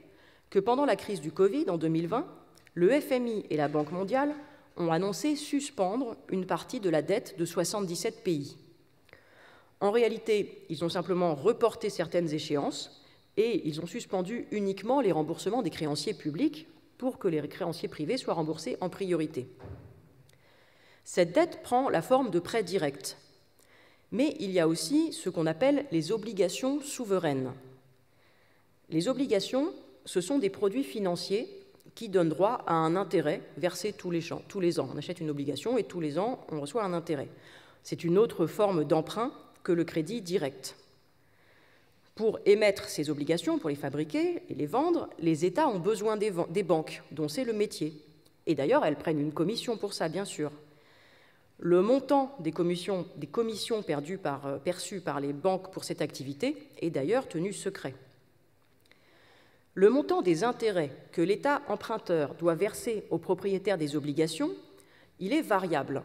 que pendant la crise du Covid en 2020, le FMI et la Banque mondiale ont annoncé suspendre une partie de la dette de 77 pays. En réalité, ils ont simplement reporté certaines échéances et ils ont suspendu uniquement les remboursements des créanciers publics pour que les créanciers privés soient remboursés en priorité. Cette dette prend la forme de prêts directs, mais il y a aussi ce qu'on appelle les obligations souveraines. Les obligations, ce sont des produits financiers qui donnent droit à un intérêt versé tous les ans. On achète une obligation et tous les ans, on reçoit un intérêt. C'est une autre forme d'emprunt que le crédit direct. Pour émettre ces obligations, pour les fabriquer et les vendre, les États ont besoin des banques, dont c'est le métier. Et d'ailleurs, elles prennent une commission pour ça, bien sûr. Le montant des commissions perçues par les banques pour cette activité est d'ailleurs tenu secret. Le montant des intérêts que l'État emprunteur doit verser aux propriétaires des obligations, il est variable.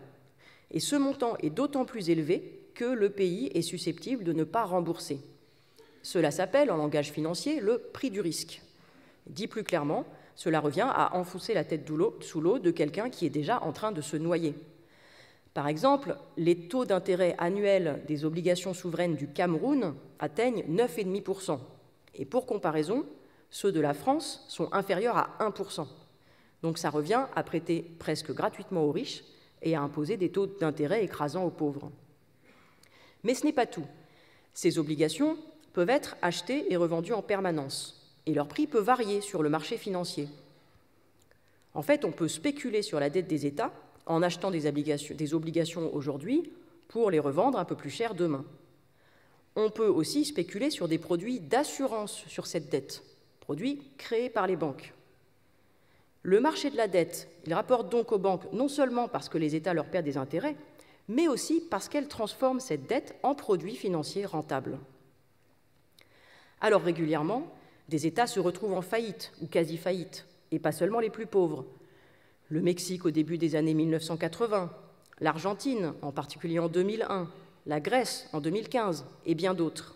Et ce montant est d'autant plus élevé que le pays est susceptible de ne pas rembourser. Cela s'appelle, en langage financier, le prix du risque. Dit plus clairement, cela revient à enfoncer la tête sous l'eau de quelqu'un qui est déjà en train de se noyer. Par exemple, les taux d'intérêt annuels des obligations souveraines du Cameroun atteignent 9,5%. Et pour comparaison, ceux de la France sont inférieurs à 1%. Donc ça revient à prêter presque gratuitement aux riches et à imposer des taux d'intérêt écrasants aux pauvres. Mais ce n'est pas tout. Ces obligations peuvent être achetées et revendues en permanence, et leur prix peut varier sur le marché financier. En fait, on peut spéculer sur la dette des États en achetant des obligations aujourd'hui pour les revendre un peu plus cher demain. On peut aussi spéculer sur des produits d'assurance sur cette dette, produits créés par les banques. Le marché de la dette, il rapporte donc aux banques non seulement parce que les États leur perdent des intérêts, mais aussi parce qu'elles transforment cette dette en produits financiers rentables. Alors régulièrement, des États se retrouvent en faillite ou quasi-faillite, et pas seulement les plus pauvres. Le Mexique au début des années 1980, l'Argentine, en particulier en 2001, la Grèce en 2015, et bien d'autres.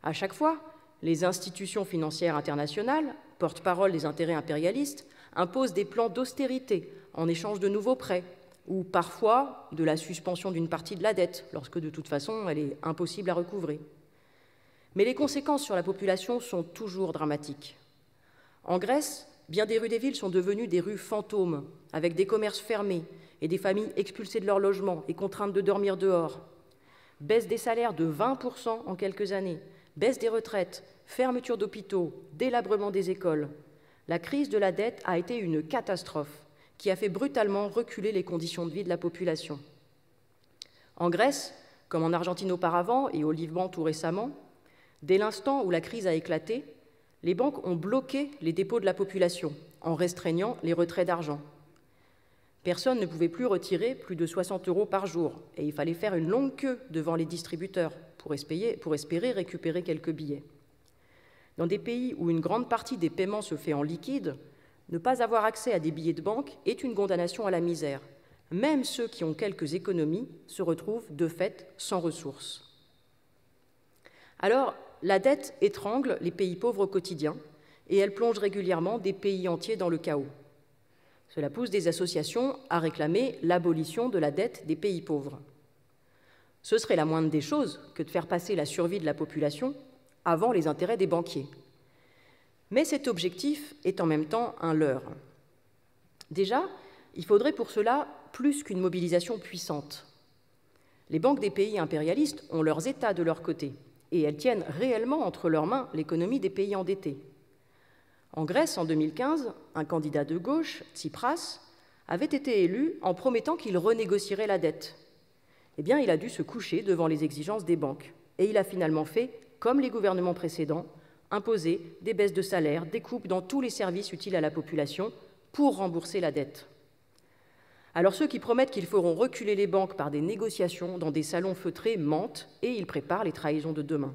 À chaque fois, les institutions financières internationales, porte-parole des intérêts impérialistes, imposent des plans d'austérité en échange de nouveaux prêts, ou parfois de la suspension d'une partie de la dette, lorsque de toute façon elle est impossible à recouvrer. Mais les conséquences sur la population sont toujours dramatiques. En Grèce, bien des rues des villes sont devenues des rues fantômes, avec des commerces fermés et des familles expulsées de leur logement et contraintes de dormir dehors. Baisse des salaires de 20% en quelques années, baisse des retraites, fermeture d'hôpitaux, délabrement des écoles. La crise de la dette a été une catastrophe qui a fait brutalement reculer les conditions de vie de la population. En Grèce, comme en Argentine auparavant et au Liban tout récemment, dès l'instant où la crise a éclaté, les banques ont bloqué les dépôts de la population en restreignant les retraits d'argent. Personne ne pouvait plus retirer plus de 60 € par jour et il fallait faire une longue queue devant les distributeurs pour espérer récupérer quelques billets. Dans des pays où une grande partie des paiements se fait en liquide, ne pas avoir accès à des billets de banque est une condamnation à la misère. Même ceux qui ont quelques économies se retrouvent de fait sans ressources. Alors, la dette étrangle les pays pauvres au quotidien et elle plonge régulièrement des pays entiers dans le chaos. Cela pousse des associations à réclamer l'abolition de la dette des pays pauvres. Ce serait la moindre des choses que de faire passer la survie de la population avant les intérêts des banquiers. Mais cet objectif est en même temps un leurre. Déjà, il faudrait pour cela plus qu'une mobilisation puissante. Les banques des pays impérialistes ont leurs États de leur côté, et elles tiennent réellement entre leurs mains l'économie des pays endettés. En Grèce, en 2015, un candidat de gauche, Tsipras, avait été élu en promettant qu'il renégocierait la dette. Eh bien, il a dû se coucher devant les exigences des banques, et il a finalement fait, comme les gouvernements précédents, imposer des baisses de salaire, des coupes dans tous les services utiles à la population pour rembourser la dette. Alors ceux qui promettent qu'ils feront reculer les banques par des négociations dans des salons feutrés mentent et ils préparent les trahisons de demain.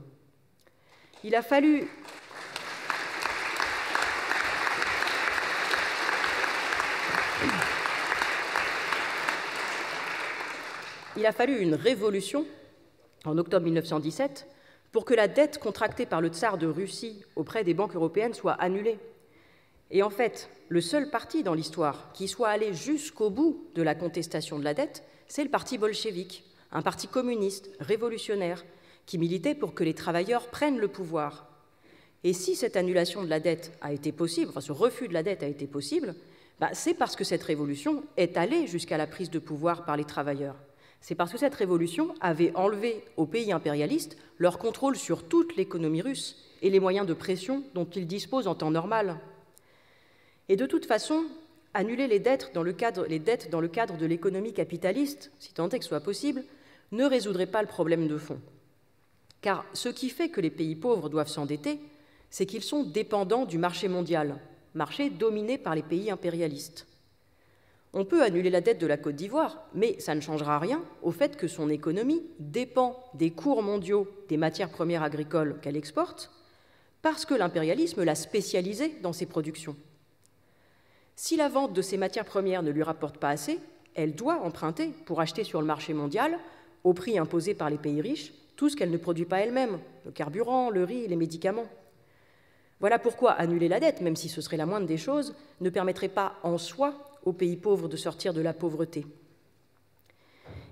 Il a fallu une révolution en octobre 1917 pour que la dette contractée par le tsar de Russie auprès des banques européennes soit annulée. Et en fait, le seul parti dans l'histoire qui soit allé jusqu'au bout de la contestation de la dette, c'est le parti bolchevique, un parti communiste, révolutionnaire, qui militait pour que les travailleurs prennent le pouvoir. Et si cette annulation de la dette a été possible, enfin ce refus de la dette a été possible, c'est parce que cette révolution est allée jusqu'à la prise de pouvoir par les travailleurs. C'est parce que cette révolution avait enlevé aux pays impérialistes leur contrôle sur toute l'économie russe et les moyens de pression dont ils disposent en temps normal. Et de toute façon, annuler les dettes dans le cadre de l'économie capitaliste, si tant est que ce soit possible, ne résoudrait pas le problème de fond. Car ce qui fait que les pays pauvres doivent s'endetter, c'est qu'ils sont dépendants du marché mondial, marché dominé par les pays impérialistes. On peut annuler la dette de la Côte d'Ivoire, mais ça ne changera rien au fait que son économie dépend des cours mondiaux des matières premières agricoles qu'elle exporte, parce que l'impérialisme l'a spécialisée dans ses productions. Si la vente de ces matières premières ne lui rapporte pas assez, elle doit emprunter pour acheter sur le marché mondial, au prix imposé par les pays riches, tout ce qu'elle ne produit pas elle-même, le carburant, le riz, les médicaments. Voilà pourquoi annuler la dette, même si ce serait la moindre des choses, ne permettrait pas en soi aux pays pauvres de sortir de la pauvreté.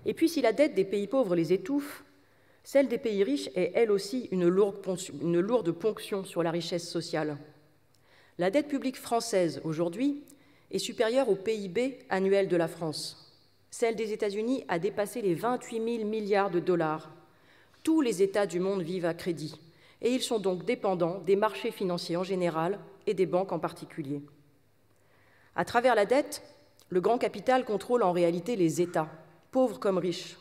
Et puis si la dette des pays pauvres les étouffe, celle des pays riches est elle aussi une lourde ponction sur la richesse sociale. La dette publique française, aujourd'hui, est supérieure au PIB annuel de la France. Celle des États-Unis a dépassé les 28 000 milliards de dollars. Tous les États du monde vivent à crédit, et ils sont donc dépendants des marchés financiers en général et des banques en particulier. À travers la dette, le grand capital contrôle en réalité les États, pauvres comme riches.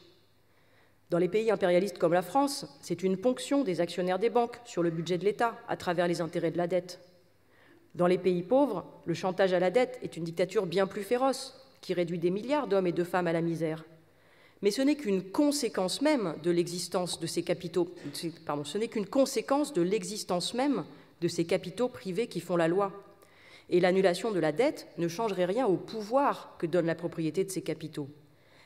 Dans les pays impérialistes comme la France, c'est une ponction des actionnaires des banques sur le budget de l'État à travers les intérêts de la dette. Dans les pays pauvres, le chantage à la dette est une dictature bien plus féroce, qui réduit des milliards d'hommes et de femmes à la misère. Mais ce n'est qu'une conséquence même de l'existence de ces capitaux, ce n'est qu'une conséquence de l'existence même de ces capitaux privés qui font la loi. Et l'annulation de la dette ne changerait rien au pouvoir que donne la propriété de ces capitaux.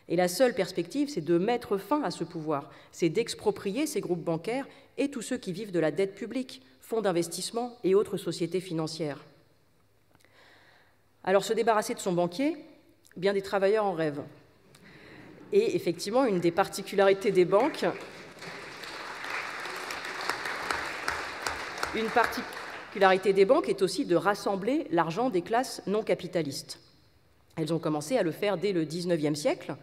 Et la seule perspective, c'est de mettre fin à ce pouvoir, c'est d'exproprier ces groupes bancaires et tous ceux qui vivent de la dette publique, fonds d'investissement et autres sociétés financières. Alors, se débarrasser de son banquier, bien des travailleurs en rêvent. Et effectivement, une des particularités des banques, est aussi de rassembler l'argent des classes non capitalistes. Elles ont commencé à le faire dès le XIXe siècle,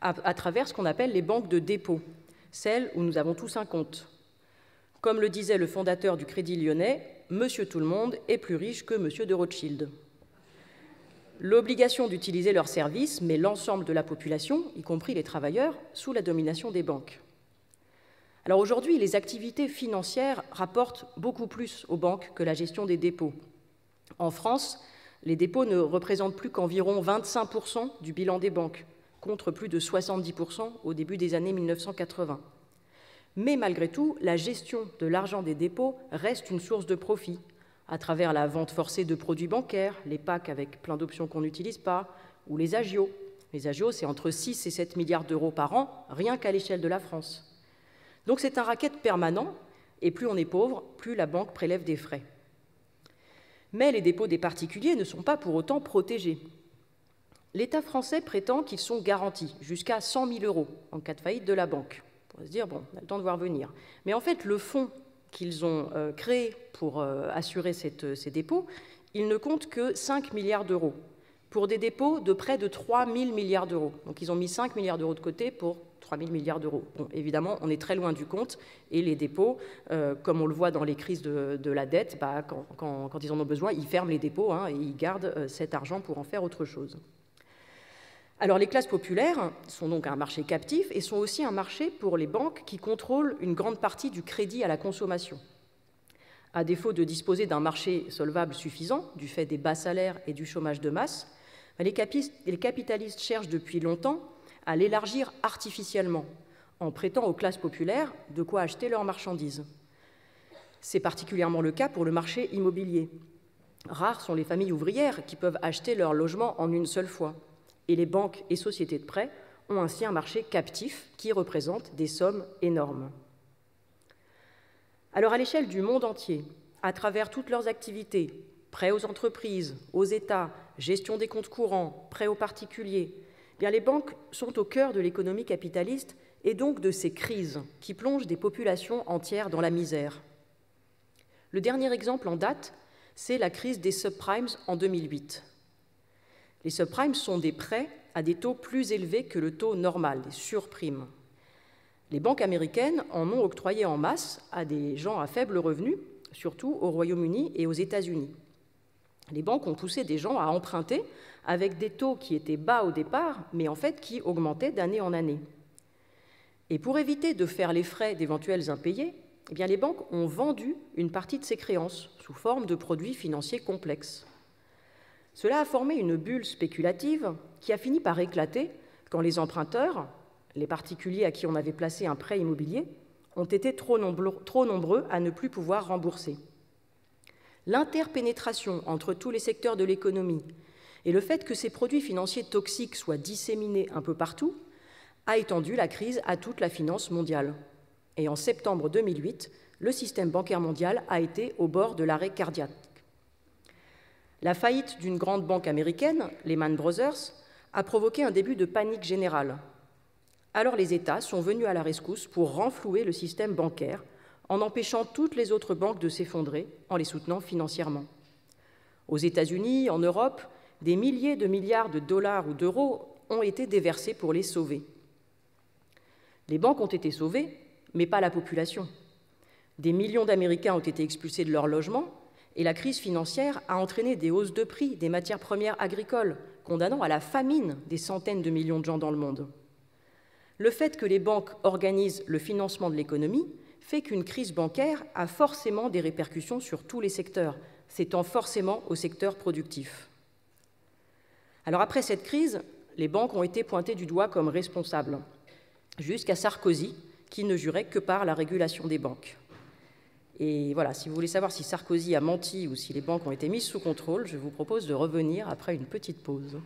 à travers ce qu'on appelle les banques de dépôt, celles où nous avons tous un compte. Comme le disait le fondateur du Crédit Lyonnais, « Monsieur Tout-le-Monde est plus riche que Monsieur de Rothschild ». L'obligation d'utiliser leurs services met l'ensemble de la population, y compris les travailleurs, sous la domination des banques. Alors aujourd'hui, les activités financières rapportent beaucoup plus aux banques que la gestion des dépôts. En France, les dépôts ne représentent plus qu'environ 25% du bilan des banques, contre plus de 70% au début des années 1980. Mais malgré tout, la gestion de l'argent des dépôts reste une source de profit, à travers la vente forcée de produits bancaires, les PAC avec plein d'options qu'on n'utilise pas, ou les agios. Les agios, c'est entre 6 et 7 milliards d'euros par an, rien qu'à l'échelle de la France. Donc c'est un racket permanent, et plus on est pauvre, plus la banque prélève des frais. Mais les dépôts des particuliers ne sont pas pour autant protégés. L'État français prétend qu'ils sont garantis jusqu'à 100 000 € en cas de faillite de la banque. On va se dire, bon, on a le temps de voir venir. Mais en fait, le fonds qu'ils ont créé pour assurer ces dépôts, il ne compte que 5 milliards d'euros pour des dépôts de près de 3 000 milliards d'euros. Donc ils ont mis 5 milliards d'euros de côté pour 3 000 milliards d'euros. Bon, évidemment, on est très loin du compte et les dépôts, comme on le voit dans les crises de la dette, quand ils en ont besoin, ils ferment les dépôts et ils gardent cet argent pour en faire autre chose. Alors les classes populaires sont donc un marché captif et sont aussi un marché pour les banques qui contrôlent une grande partie du crédit à la consommation. À défaut de disposer d'un marché solvable suffisant, du fait des bas salaires et du chômage de masse, les capitalistes cherchent depuis longtemps à l'élargir artificiellement, en prêtant aux classes populaires de quoi acheter leurs marchandises. C'est particulièrement le cas pour le marché immobilier. Rares sont les familles ouvrières qui peuvent acheter leur logement en une seule fois. Et les banques et sociétés de prêt ont ainsi un marché captif qui représente des sommes énormes. Alors à l'échelle du monde entier, à travers toutes leurs activités, prêts aux entreprises, aux États, gestion des comptes courants, prêts aux particuliers, eh bien les banques sont au cœur de l'économie capitaliste et donc de ces crises qui plongent des populations entières dans la misère. Le dernier exemple en date, c'est la crise des subprimes en 2008. Les subprimes sont des prêts à des taux plus élevés que le taux normal, des surprimes. Les banques américaines en ont octroyé en masse à des gens à faible revenu, surtout au Royaume-Uni et aux États-Unis. Les banques ont poussé des gens à emprunter avec des taux qui étaient bas au départ, mais en fait qui augmentaient d'année en année. Et pour éviter de faire les frais d'éventuels impayés, eh bien les banques ont vendu une partie de ces créances sous forme de produits financiers complexes. Cela a formé une bulle spéculative qui a fini par éclater quand les emprunteurs, les particuliers à qui on avait placé un prêt immobilier, ont été trop nombreux à ne plus pouvoir rembourser. L'interpénétration entre tous les secteurs de l'économie Et le fait que ces produits financiers toxiques soient disséminés un peu partout a étendu la crise à toute la finance mondiale. Et en septembre 2008, le système bancaire mondial a été au bord de l'arrêt cardiaque. La faillite d'une grande banque américaine, Lehman Brothers, a provoqué un début de panique générale. Alors les États sont venus à la rescousse pour renflouer le système bancaire en empêchant toutes les autres banques de s'effondrer, en les soutenant financièrement. Aux États-Unis, en Europe, des milliers de milliards de dollars ou d'euros ont été déversés pour les sauver. Les banques ont été sauvées, mais pas la population. Des millions d'Américains ont été expulsés de leur logement et la crise financière a entraîné des hausses de prix des matières premières agricoles, condamnant à la famine des centaines de millions de gens dans le monde. Le fait que les banques organisent le financement de l'économie fait qu'une crise bancaire a forcément des répercussions sur tous les secteurs, s'étend forcément au secteur productif. Alors après cette crise, les banques ont été pointées du doigt comme responsables, jusqu'à Sarkozy, qui ne jurait que par la régulation des banques. Et voilà, si vous voulez savoir si Sarkozy a menti ou si les banques ont été mises sous contrôle, je vous propose de revenir après une petite pause.